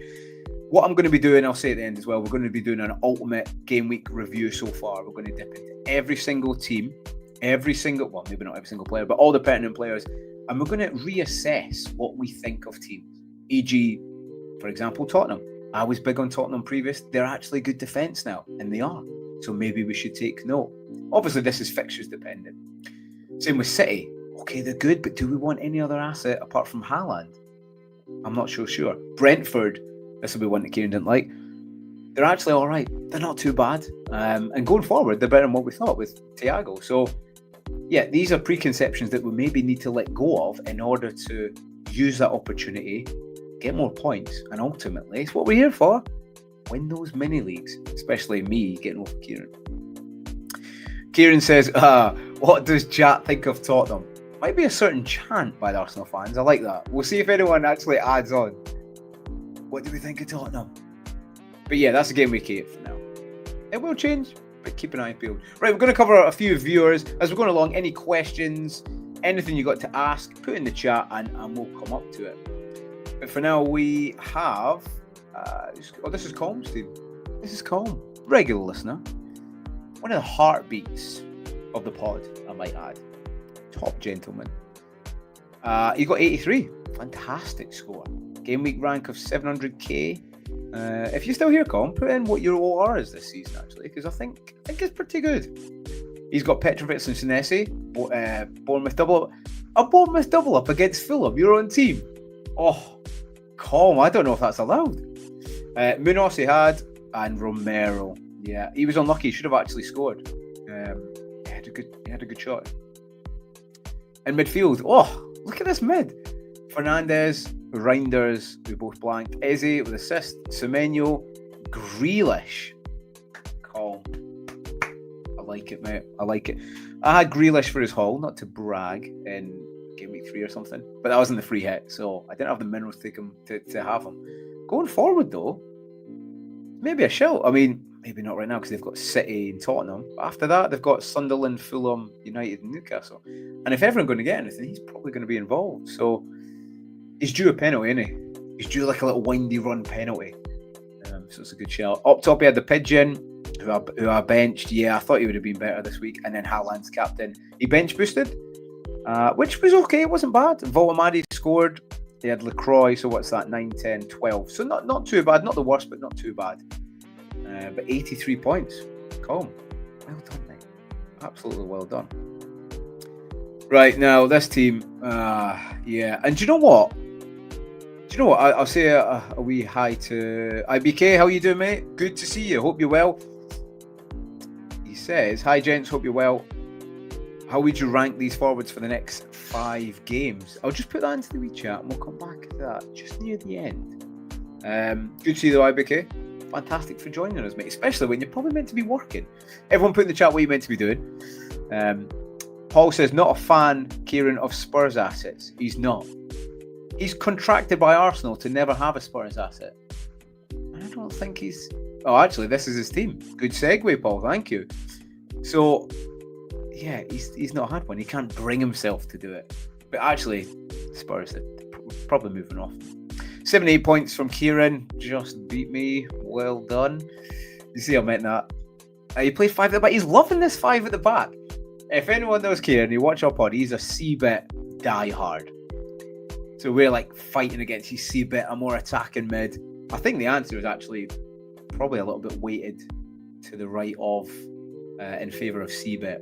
What I'm going to be doing, I'll say at the end as well, we're going to be doing an ultimate game week review so far. We're going to dip into every single team, well, maybe not every single player, but all the pertinent players. And we're going to reassess what we think of teams. E.g., for example, Tottenham. I was big on Tottenham previous. They're actually good defence now, and they are. So maybe we should take note. Obviously, this is fixtures dependent. Same with City. Okay, they're good, but do we want any other asset apart from Haaland? I'm not so sure. Brentford, this will be one that Kieran didn't like. They're actually all right. They're not too bad. And going forward, they're better than what we thought with Thiago. So, yeah, these are preconceptions that we maybe need to let go of in order to use that opportunity, get more points, and ultimately, it's what we're here for. Win those mini leagues, especially me getting over Kieran. Kieran says, what does Jat think of Tottenham? Might be a certain chant by the Arsenal fans. I like that. We'll see if anyone actually adds on. What do we think of Tottenham? But yeah, that's a game week 8 for now. It will change, but keep an eye peeled. Right, we're going to cover a few viewers as we're going along. Any questions, anything you got to ask, put in the chat and we'll come up to it. But for now, we have... this is Colm, Steve. This is Colm. Regular listener. One of the heartbeats of the pod, I might add. Top gentleman. He got 83. Fantastic score. Game week rank of 700k. If you're still here, Colm, put in what your OR is this season, actually, because I think it's pretty good. He's got Petrovic and Senesi. Bournemouth double up. A Bournemouth double up against Fulham, your own team. Oh, Colm, I don't know if that's allowed. Munoz he had, and Romero. Yeah, he was unlucky. He should have actually scored. He had a good shot. In midfield, look at this mid. Fernandes, Reinders, we both blanked. Eze with assist. Semenyo, Grealish. Calm. I like it, mate. I like it. I had Grealish for his haul, not to brag, in game week 3 or something, but that wasn't the free hit, so I didn't have the minerals to have him. Going forward, though, maybe a shout. I mean, maybe not right now because they've got City and Tottenham. But after that, they've got Sunderland, Fulham, United, and Newcastle. And if everyone's going to get anything, he's probably going to be involved. So he's due a penalty, isn't he? He's due like a little windy run penalty. So it's a good shout. Up top, he had the Pigeon, who I benched. Yeah, I thought he would have been better this week. And then Haaland's captain. He bench boosted, which was okay. It wasn't bad. Volomadi scored. They had LaCroix, so what's that? 9, 10, 12. So not too bad. Not the worst, but not too bad. but 83 points. Calm. Well done, mate. Absolutely well done. Right, now this team, yeah. And do you know what? I'll say a wee hi to IBK. How you doing, mate? Good to see you. Hope you're well. He says, hi, gents. Hope you're well. How would you rank these forwards for the next 5 games? I'll just put that into the wee chat and we'll come back to that just near the end. Good to see you, though, IBK. Fantastic for joining us, mate. Especially when you're probably meant to be working. Everyone put in the chat what you're meant to be doing. Paul says, not a fan, Kieran, of Spurs assets. He's not. He's contracted by Arsenal to never have a Spurs asset. And I don't think he's... Oh, actually, this is his team. Good segue, Paul. Thank you. So, yeah, he's not had one. He can't bring himself to do it. But actually, Spurs are probably moving off. 78 points from Kieran. Just beat me. Well done. You see, I meant that. He played 5 at the back. He's loving this 5 at the back. If anyone knows Kieran, you watch our pod, he's a C-bet diehard. So we're like fighting against his C-bet, a more attacking mid. I think the answer is actually probably a little bit weighted to the right of in favour of C-bet.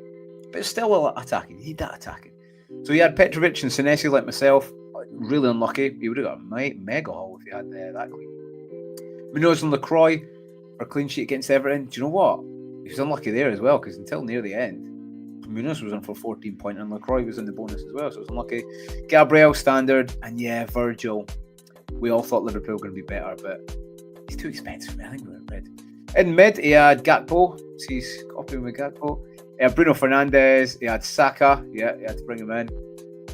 But it's still attacking. You need that attacking. So he had Petrovic and Senesi like myself. Really unlucky. He would have got a mega haul if he had that clean. Munoz and LaCroix for a clean sheet against Everton. Do you know what? He was unlucky there as well because until near the end, Munoz was in for 14 points and LaCroix was in the bonus as well, so it was unlucky. Gabriel, standard, and yeah, Virgil. We all thought Liverpool were going to be better, but he's too expensive. I think we were red. In mid, he had Gakpo. See, he's copying with Gakpo. He had Bruno Fernandes. He had Saka. Yeah, he had to bring him in.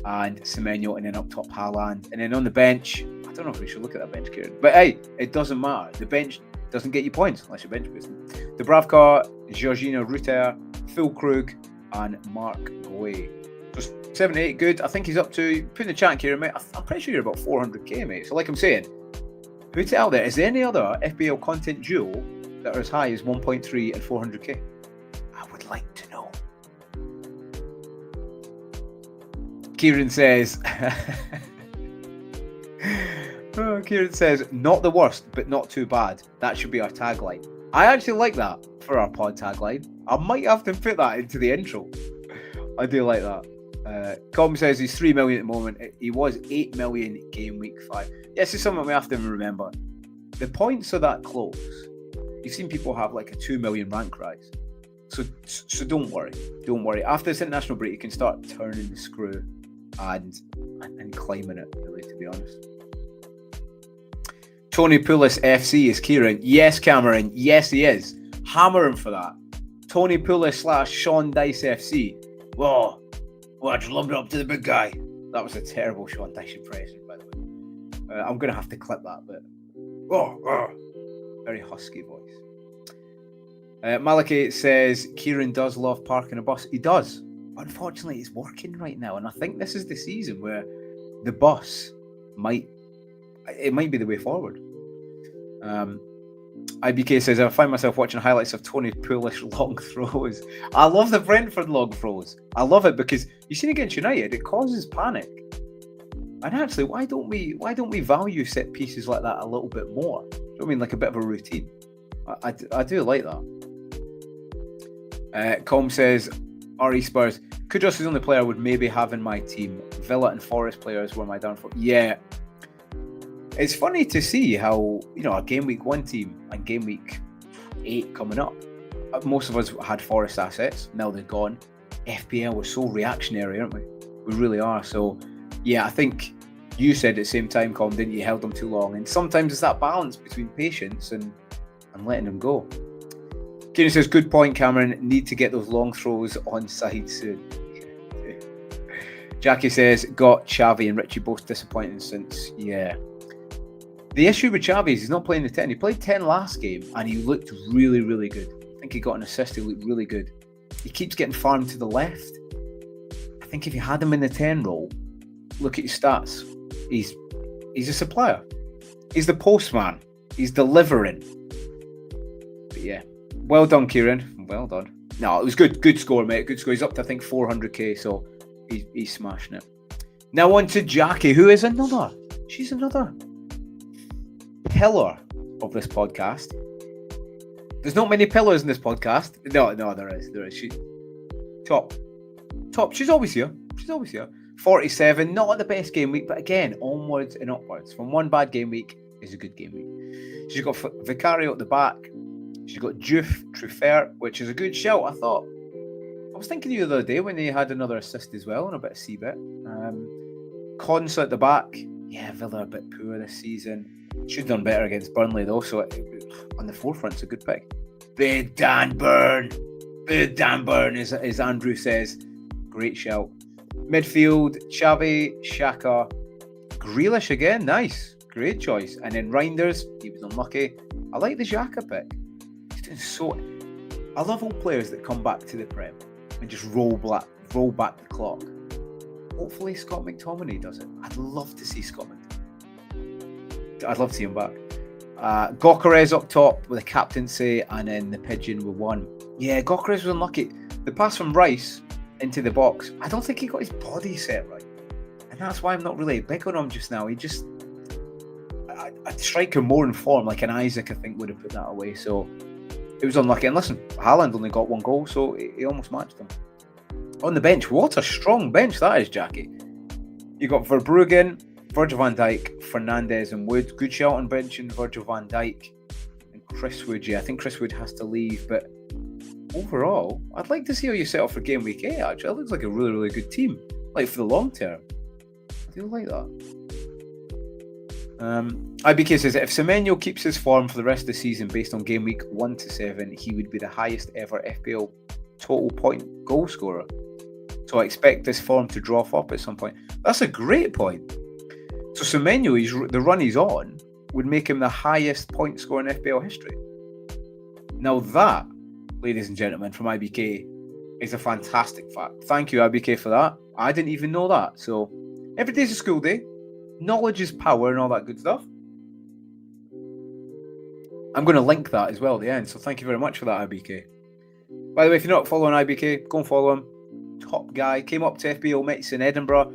And Semenyo, and then up top, Haaland. And then on the bench, I don't know if we should look at that bench, Kieran. But hey, it doesn't matter. The bench doesn't get you points unless you're bench boosting. Dubravka, Jorginho Rutter, Phil Krug, and Mark Guay. So 78, good. I think he's up to, put in the chat, Kieran, mate. I'm pretty sure you're about 400k, mate. So like I'm saying, put it out there. Is there any other FPL content duo that are as high as 1.3 and 400k? I would like to know. Kieran says, Kieran says, not the worst, but not too bad. That should be our tagline. I actually like that for our pod tagline. I might have to put that into the intro. I do like that. Com says he's 3 million at the moment. He was 8 million game week 5. This is something we have to remember. The points are that close. You've seen people have like a 2 million rank rise. So don't worry. Don't worry. After this international break, you can start turning the screw and climbing it, really, to be honest. Tony Pulis FC is Kieran. Yes, Cameron. Yes, he is. Hammer him for that. Tony Pulis / Sean Dice FC. Whoa. I just lumped it up to the big guy. That was a terrible Sean Dice impression, by the way. I'm going to have to clip that bit. Very husky voice. Malaki says, Kieran does love parking a bus. He does. Unfortunately, it's working right now. And I think this is the season where the bus might be the way forward. IBK says, I find myself watching highlights of Tony Pulis long throws. I love the Brentford long throws. I love it because you see against United, it causes panic. And actually, why don't we value set pieces like that a little bit more? Do you know what I mean? Like a bit of a routine. I do like that. Com says, RE Spurs, Kudus is the only player I would maybe have in my team. Villa and Forest players were my downfall. Yeah. It's funny to see how, a game week 1 team and game week 8 coming up. Most of us had Forest assets. Now they're gone. FPL, we're so reactionary, aren't we? We really are. So, yeah, I think you said at the same time, Com, didn't you? Held them too long. And sometimes it's that balance between patience and letting them go. Kieran says, good point, Cameron. Need to get those long throws on side soon. Jackie says, got Xavi and Richie both disappointing since, yeah. The issue with Xavi is he's not playing the 10. He played 10 last game and he looked really, really good. I think he got an assist. He looked really good. He keeps getting farmed to the left. I think if you had him in the 10 role, look at his stats. He's a supplier. He's the postman. He's delivering. But yeah, well done, Kieran. Well done. No, it was good. Good score, mate. Good score. He's up to, I think, 400k, so he's smashing it. Now on to Jackie, who is another. She's another pillar of this podcast. There's not many pillars in this podcast. No, there is. She top. She's always here. 47, not the best game week, but again, onwards and upwards. From one bad game week is a good game week. She's got Vicario at the back. She's got Truffert, which is a good shout. I was thinking the other day when he had another assist as well and a bit of C-bit. Consa at the back. Yeah, Villa a bit poor this season. Should have done better against Burnley though, so on the forefront, it's a good pick. Big Dan Burn, as Andrew says. Great shout. Midfield, Xavi, Xhaka, Grealish again, nice. Great choice. And then Reinders, he was unlucky. I like the Xhaka pick. He's doing so... I love all players that come back to the Prem and just roll back the clock. Hopefully Scott McTominay does it. I'd love to see Scott McTominay. I'd love to see him back. Gyökeres up top with a captaincy, and then the pigeon with 1. Yeah, Gyökeres was unlucky. The pass from Rice into the box, I don't think he got his body set right. And that's why I'm not really big on him just now. He just... a striker more in form, like an Isaac, I think, would have put that away. So it was unlucky. And listen, Haaland only got 1 goal, so he almost matched him. On the bench, what a strong bench that is, Jackie. You got Verbruggen, Virgil van Dijk, Fernandes and Wood. Good shout on benching Virgil van Dijk and Chris Wood. Yeah, I think Chris Wood has to leave, but overall, I'd like to see how you set up for game week 8, actually. It looks like a really, really good team. Like, for the long term. I do like that. IBK says, if Semenyo keeps his form for the rest of the season based on game week 1 to 7, he would be the highest ever FPL total point goal scorer. So I expect this form to drop off at some point. That's a great point. So Semenyo, the run he's on, would make him the highest point scorer in FPL history. Now that, ladies and gentlemen, from IBK, is a fantastic fact. Thank you, IBK, for that. I didn't even know that. So every day's a school day. Knowledge is power and all that good stuff. I'm going to link that as well at the end. So thank you very much for that, IBK. By the way, if you're not following IBK, go and follow him. Top guy. Came up to FPL Mates in Edinburgh.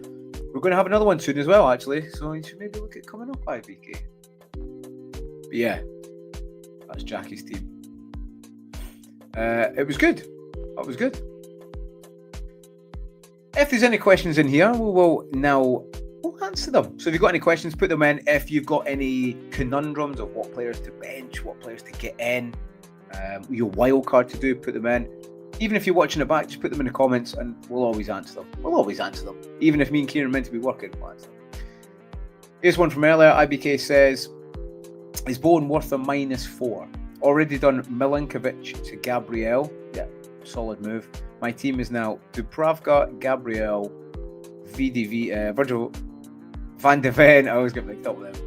We're going to have another one soon as well, actually. So you should maybe look at coming up, IBK. But yeah, that's Jackie's team. It was good. That was good. If there's any questions in here, we'll answer them. So if you've got any questions, put them in. If you've got any conundrums of what players to bench, what players to get in, your wild card to do, put them in. Even if you're watching it back, just put them in the comments and we'll always answer them. Even if me and Kieran are meant to be working, we'll answer them. Here's one from earlier. IBK says, is Bowen worth a -4? Already done Milinkovic to Gabriel. Yeah, solid move. My team is now Dubravka, Gabriel, Virgil van de Ven. I always get mixed up with them.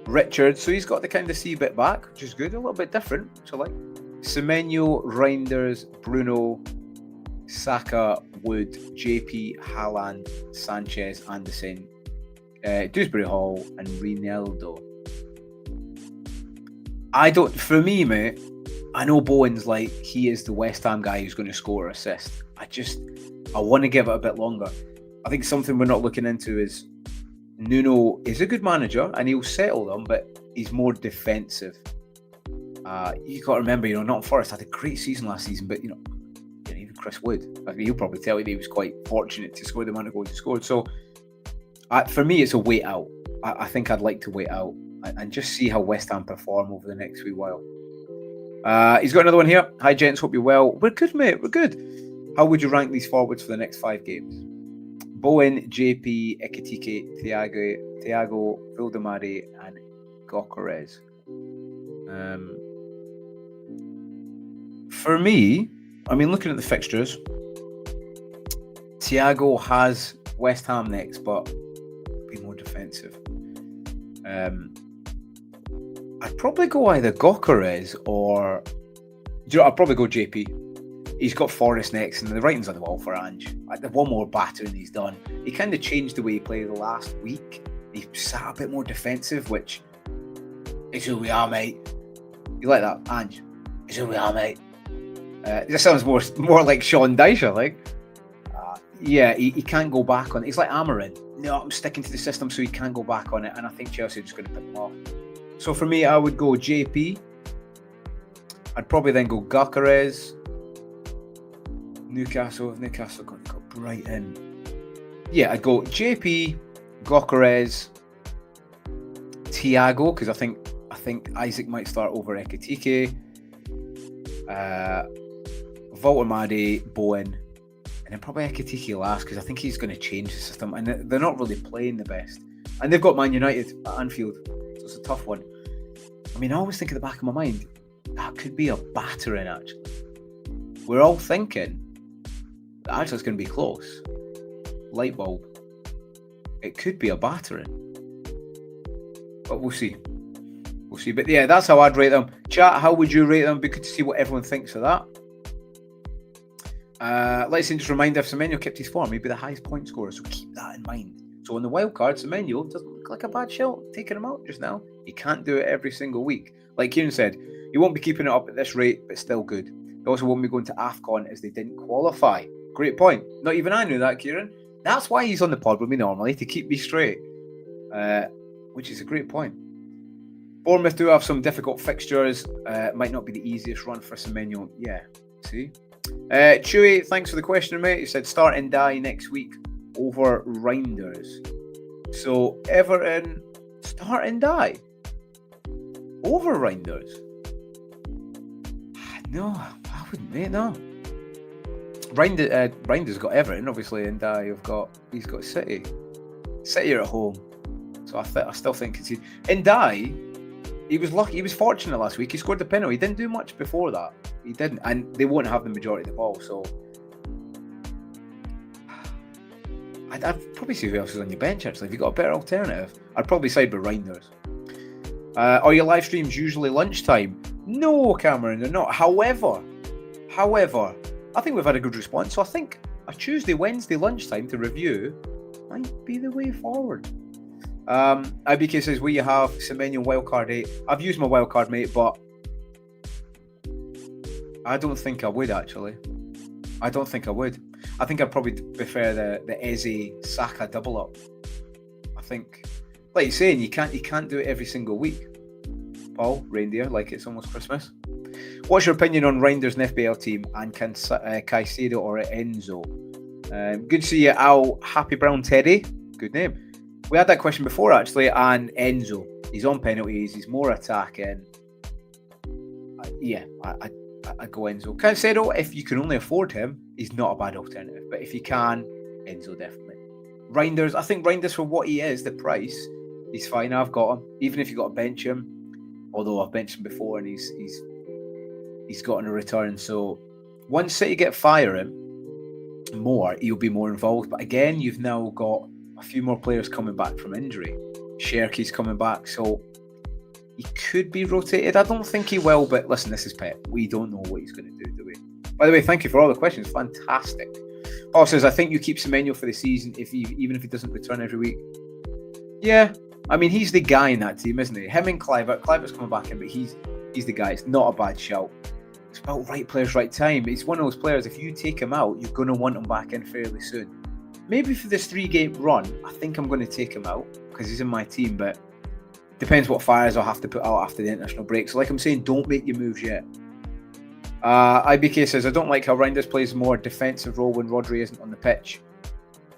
Richard. So he's got the kind of C bit back, which is good. A little bit different, which I like. Semenyo, Reinders, Bruno, Saka, Wood, JP, Haaland, Sanchez, Anderson, Dewsbury Hall, and Ronaldo. For me, mate, I know Bowen's like, he is the West Ham guy who's going to score or assist. I want to give it a bit longer. I think something we're not looking into is Nuno is a good manager and he'll settle them, but he's more defensive. You got to remember, Nottingham Forest had a great season last season, but even Chris Wood, he'll probably tell you that he was quite fortunate to score the amount of goals he scored. So for me, it's a wait out. I think I'd like to wait out and just see how West Ham perform over the next wee while. He's got another one here. Hi gents, hope you're well. We're good, mate. We're good. How would you rank these forwards for the next 5 games? Bowen, JP, Ekitike, Thiago, Vildamari, and Gyökeres. For me, looking at the fixtures, Thiago has West Ham next, but be more defensive. I'd probably go either Gyökeres or... I'd probably go JP. He's got Forest next, and the writing's on the wall for Ange. The one more battering he's done. He kind of changed the way he played the last week. He sat a bit more defensive, which is who we are, mate. You like that, Ange? It's who we are, mate. This sounds more like Sean Dyche, I think. He can't go back on it. He's like Amarin. No, I'm sticking to the system so he can't go back on it, and I think Chelsea are just going to pick him off. So for me, I would go JP, I'd probably then go Gyökeres. Newcastle got Brighton. Yeah, I'd go JP, Gyökeres, Thiago, because I think Isaac might start over Ekitike. Voltemade, Bowen, and then probably Ekitike last, because I think he's going to change the system, and they're not really playing the best. And they've got Man United at Anfield, so it's a tough one. I mean, I always think at the back of my mind, that could be a battering, actually. We're all thinking that actually it's going to be close. Light bulb. It could be a battering. But we'll see. We'll see. But yeah, that's how I'd rate them. Chat, how would you rate them? Be good to see what everyone thinks of that. Let's just remind if Semenyo kept his form, he'd be the highest point scorer, so keep that in mind. So on the wild card, Semenyo doesn't look like a bad shout taking him out just now. He can't do it every single week. Like Kieran said, he won't be keeping it up at this rate, but still good. He also won't be going to AFCON as they didn't qualify. Great point. Not even I knew that, Kieran. That's why he's on the pod with me normally, to keep me straight. Which is a great point. Bournemouth do have some difficult fixtures. Might not be the easiest run for Semenyo. Yeah, see? Chewy, thanks for the question, mate. He said start and die next week over Reinders. So Everton start and die over Reinders. No, I wouldn't, mate. No. Reinders got Everton, obviously, and he's got City. City are at home, so I still think it's Ndiaye. He was lucky. He was fortunate last week. He scored the penalty. He didn't do much before that. He didn't, and they won't have the majority of the ball. So I'd probably see who else is on your bench. Actually, if you got a better alternative, I'd probably side with Reinders. Are your live streams usually lunchtime? No, Cameron, they're not. However, I think we've had a good response. So I think a Tuesday, Wednesday lunchtime to review might be the way forward. IBK says, will you have Semenyo Wildcard 8? I've used my Wildcard, mate, but I don't think I would, actually. I don't think I would. I think I'd probably prefer the Eze Saka double up. I think, like you're saying, you can't do it every single week. Paul, reindeer, like it's almost Christmas. What's your opinion on Reinders and FPL team, and can Caicedo or Enzo? Good to see you, Al Happy Brown Teddy. Good name. We had that question before, actually, and Enzo. He's on penalties. He's more attacking. I'd go Enzo. Caicedo, if you can only afford him, he's not a bad alternative. But if you can, Enzo definitely. Reinders, I think Reinders for what he is, the price, he's fine. I've got him. Even if you got to bench him, although I've benched him before and he's gotten a return. So once City get firing more, he'll be more involved. But again, you've now got a few more players coming back from injury. Sherky's coming back, so he could be rotated. I don't think he will, but listen, this is Pep. We don't know what he's going to do we? By the way, thank you for all the questions. Fantastic. Paul says, I think you keep Semenyo for the season, even if he doesn't return every week. Yeah, I mean, he's the guy in that team, isn't he? Him and Clivert's coming back in, but he's the guy. It's not a bad shout. It's about right players, right time. He's one of those players, if you take him out, you're going to want him back in fairly soon. Maybe for this 3-game run, I think I'm going to take him out because he's in my team, but depends what fires I'll have to put out after the international break. So like I'm saying, don't make your moves yet. IBK says, I don't like how Reinders plays a more defensive role when Rodri isn't on the pitch.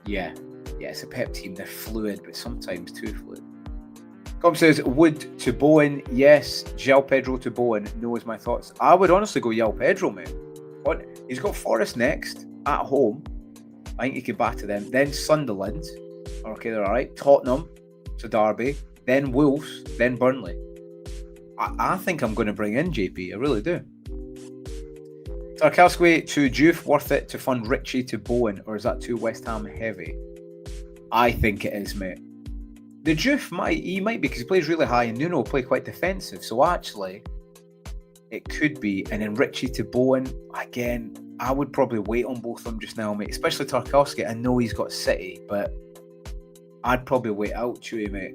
Yeah, it's a Pep team. They're fluid, but sometimes too fluid. Com says, Wood to Bowen, yes. João Pedro to Bowen, no is my thoughts. I would honestly go João Pedro, mate. What? He's got Forest next, at home. I think he could batter them. Then Sunderland. Okay, they're all right. Tottenham. So Derby. Then Wolves. Then Burnley. I think I'm going to bring in JP. I really do. Tarkowski to Juve. Worth it to fund Richie to Bowen? Or is that too West Ham heavy? I think it is, mate. The Juve might be because he plays really high and Nuno will play quite defensive. So actually, it could be. And then Richie to Bowen. Again, I would probably wait on both of them just now, mate. Especially Tarkowski. I know he's got City, but I'd probably wait out, Chewy, mate.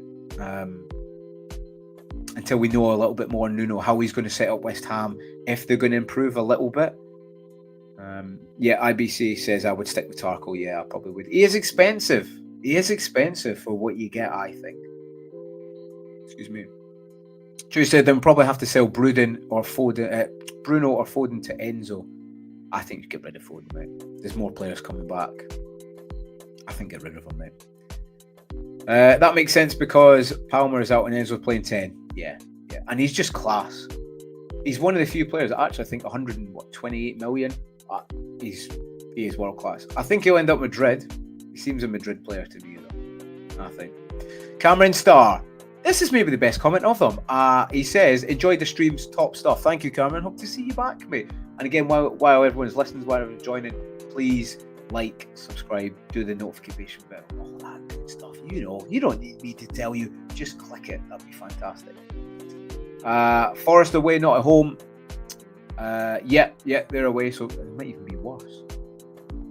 Until we know a little bit more on Nuno, how he's going to set up West Ham, if they're going to improve a little bit. IBC says I would stick with Tarko. Yeah, I probably would. He is expensive. He is expensive for what you get, I think. Excuse me. Drew said they'll probably have to sell Bruno or Foden to Enzo. I think you get rid of Foden, mate. There's more players coming back. I think get rid of him, mate. That makes sense because Palmer is out and Enzo's playing 10. Yeah. And he's just class. He's one of the few players that actually I think 128 million. He is world class. I think he'll end up Madrid. He seems a Madrid player to me, though. I think. Cameron Starr. This is maybe the best comment of them. He says, enjoyed the stream's top stuff. Thank you, Cameron. Hope to see you back, mate. And again, while everyone's listening, while everyone's joining, please like, subscribe, do the notification bell, all that good stuff. You know, you don't need me to tell you. Just click it. That'd be fantastic. Forest away, not at home. Yeah, they're away, so it might even be worse.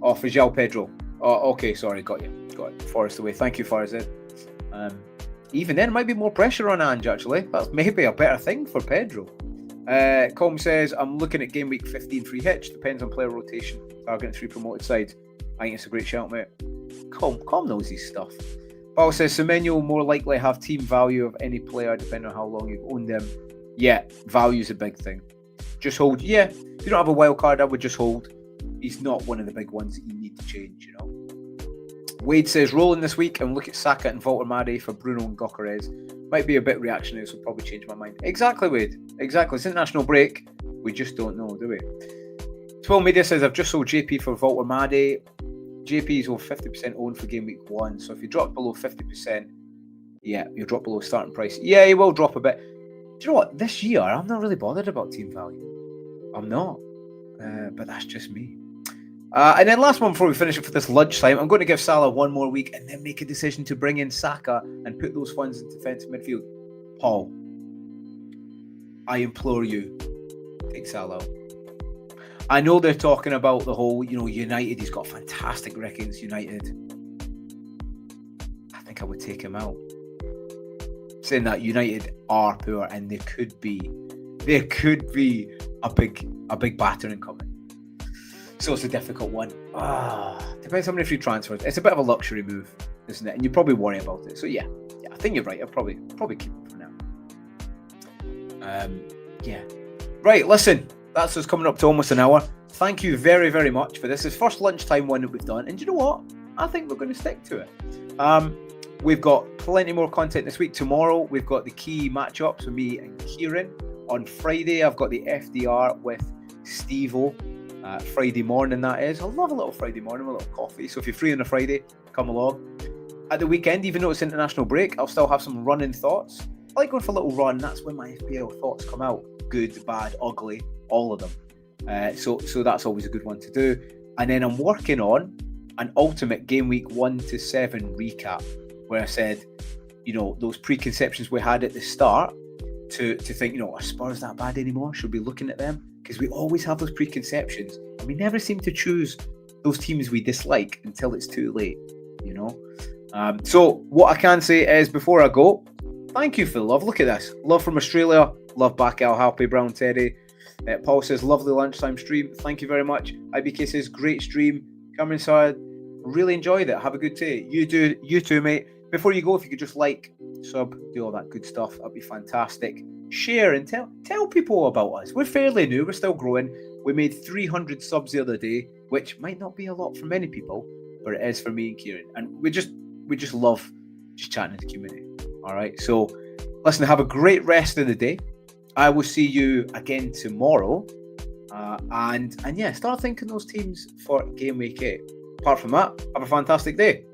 Oh, for João Pedro. Oh, okay, sorry, got it. Forest away. Thank you, Farzad. Even then, it might be more pressure on Ange, actually. That's maybe a better thing for Pedro. Com says, I'm looking at game week 15 free hitch. Depends on player rotation. Targeting 3 promoted sides. I think it's a great shout, mate. Com knows his stuff. Paul says, Semenyo will more likely have team value of any player depending on how long you've owned them. Yeah, value's a big thing. Just hold. Yeah, if you don't have a wild card, I would just hold. He's not one of the big ones that you need to change, you know. Wade says, rolling this week and look at Saka and Voltermade for Bruno and Gyökeres. Might be a bit reactionary, so probably change my mind. Exactly, Wade. Exactly. It's international break. We just don't know, do we? 12 Media says, I've just sold JP for Voltermade. JP is over 50% owned for game week 1. So if you drop below 50%, yeah, you'll drop below starting price. Yeah, he will drop a bit. Do you know what? This year, I'm not really bothered about team value. I'm not. But that's just me. And then last one before we finish it for this lunchtime, I'm going to give Salah one more week and then make a decision to bring in Saka and put those funds into defensive midfield. Paul, I implore you, take Salah out. I know they're talking about the whole, United. He's got a fantastic record against United. I think I would take him out. Saying that United are poor and there could be a big battering coming. So it's a difficult one. Depends how many free transfers. It's a bit of a luxury move, isn't it? And you probably worry about it. So yeah, I think you're right. I'll probably keep it for now. Yeah. Right, listen. That's us coming up to almost an hour. Thank you very, very much for this. It's the first lunchtime one that we've done. And you know what? I think we're going to stick to it. We've got plenty more content this week. Tomorrow, we've got the key matchups with me and Kieran. On Friday, I've got the FDR with Steve-O. Friday morning, that is. I love a little Friday morning, a little coffee. So if you're free on a Friday, come along. At the weekend, even though it's international break, I'll still have some running thoughts. I like going for a little run. That's when my FPL thoughts come out. Good, bad, ugly, all of them. So that's always a good one to do. And then I'm working on an ultimate game week 1 to 7 recap, where I said, those preconceptions we had at the start to think, are Spurs that bad anymore? Should we be looking at them? Because we always have those preconceptions and we never seem to choose those teams we dislike until it's too late, So what I can say is, before I go, thank you for the love. Look at this. Love from Australia. Love back Al Happy Brown Teddy. Paul says, lovely lunchtime stream. Thank you very much. IBK says, great stream. Cameron Sard, really enjoyed it. Have a good day. You too, mate. Before you go, if you could just like, sub, do all that good stuff, that'd be fantastic. Share and tell people about us. We're fairly new. We're still growing. We made 300 subs the other day, which might not be a lot for many people, but it is for me and Kieran. And we just love just chatting in the community. All right. So listen, have a great rest of the day. I will see you again tomorrow. And yeah, start thinking those teams for game week 8. Apart from that, have a fantastic day.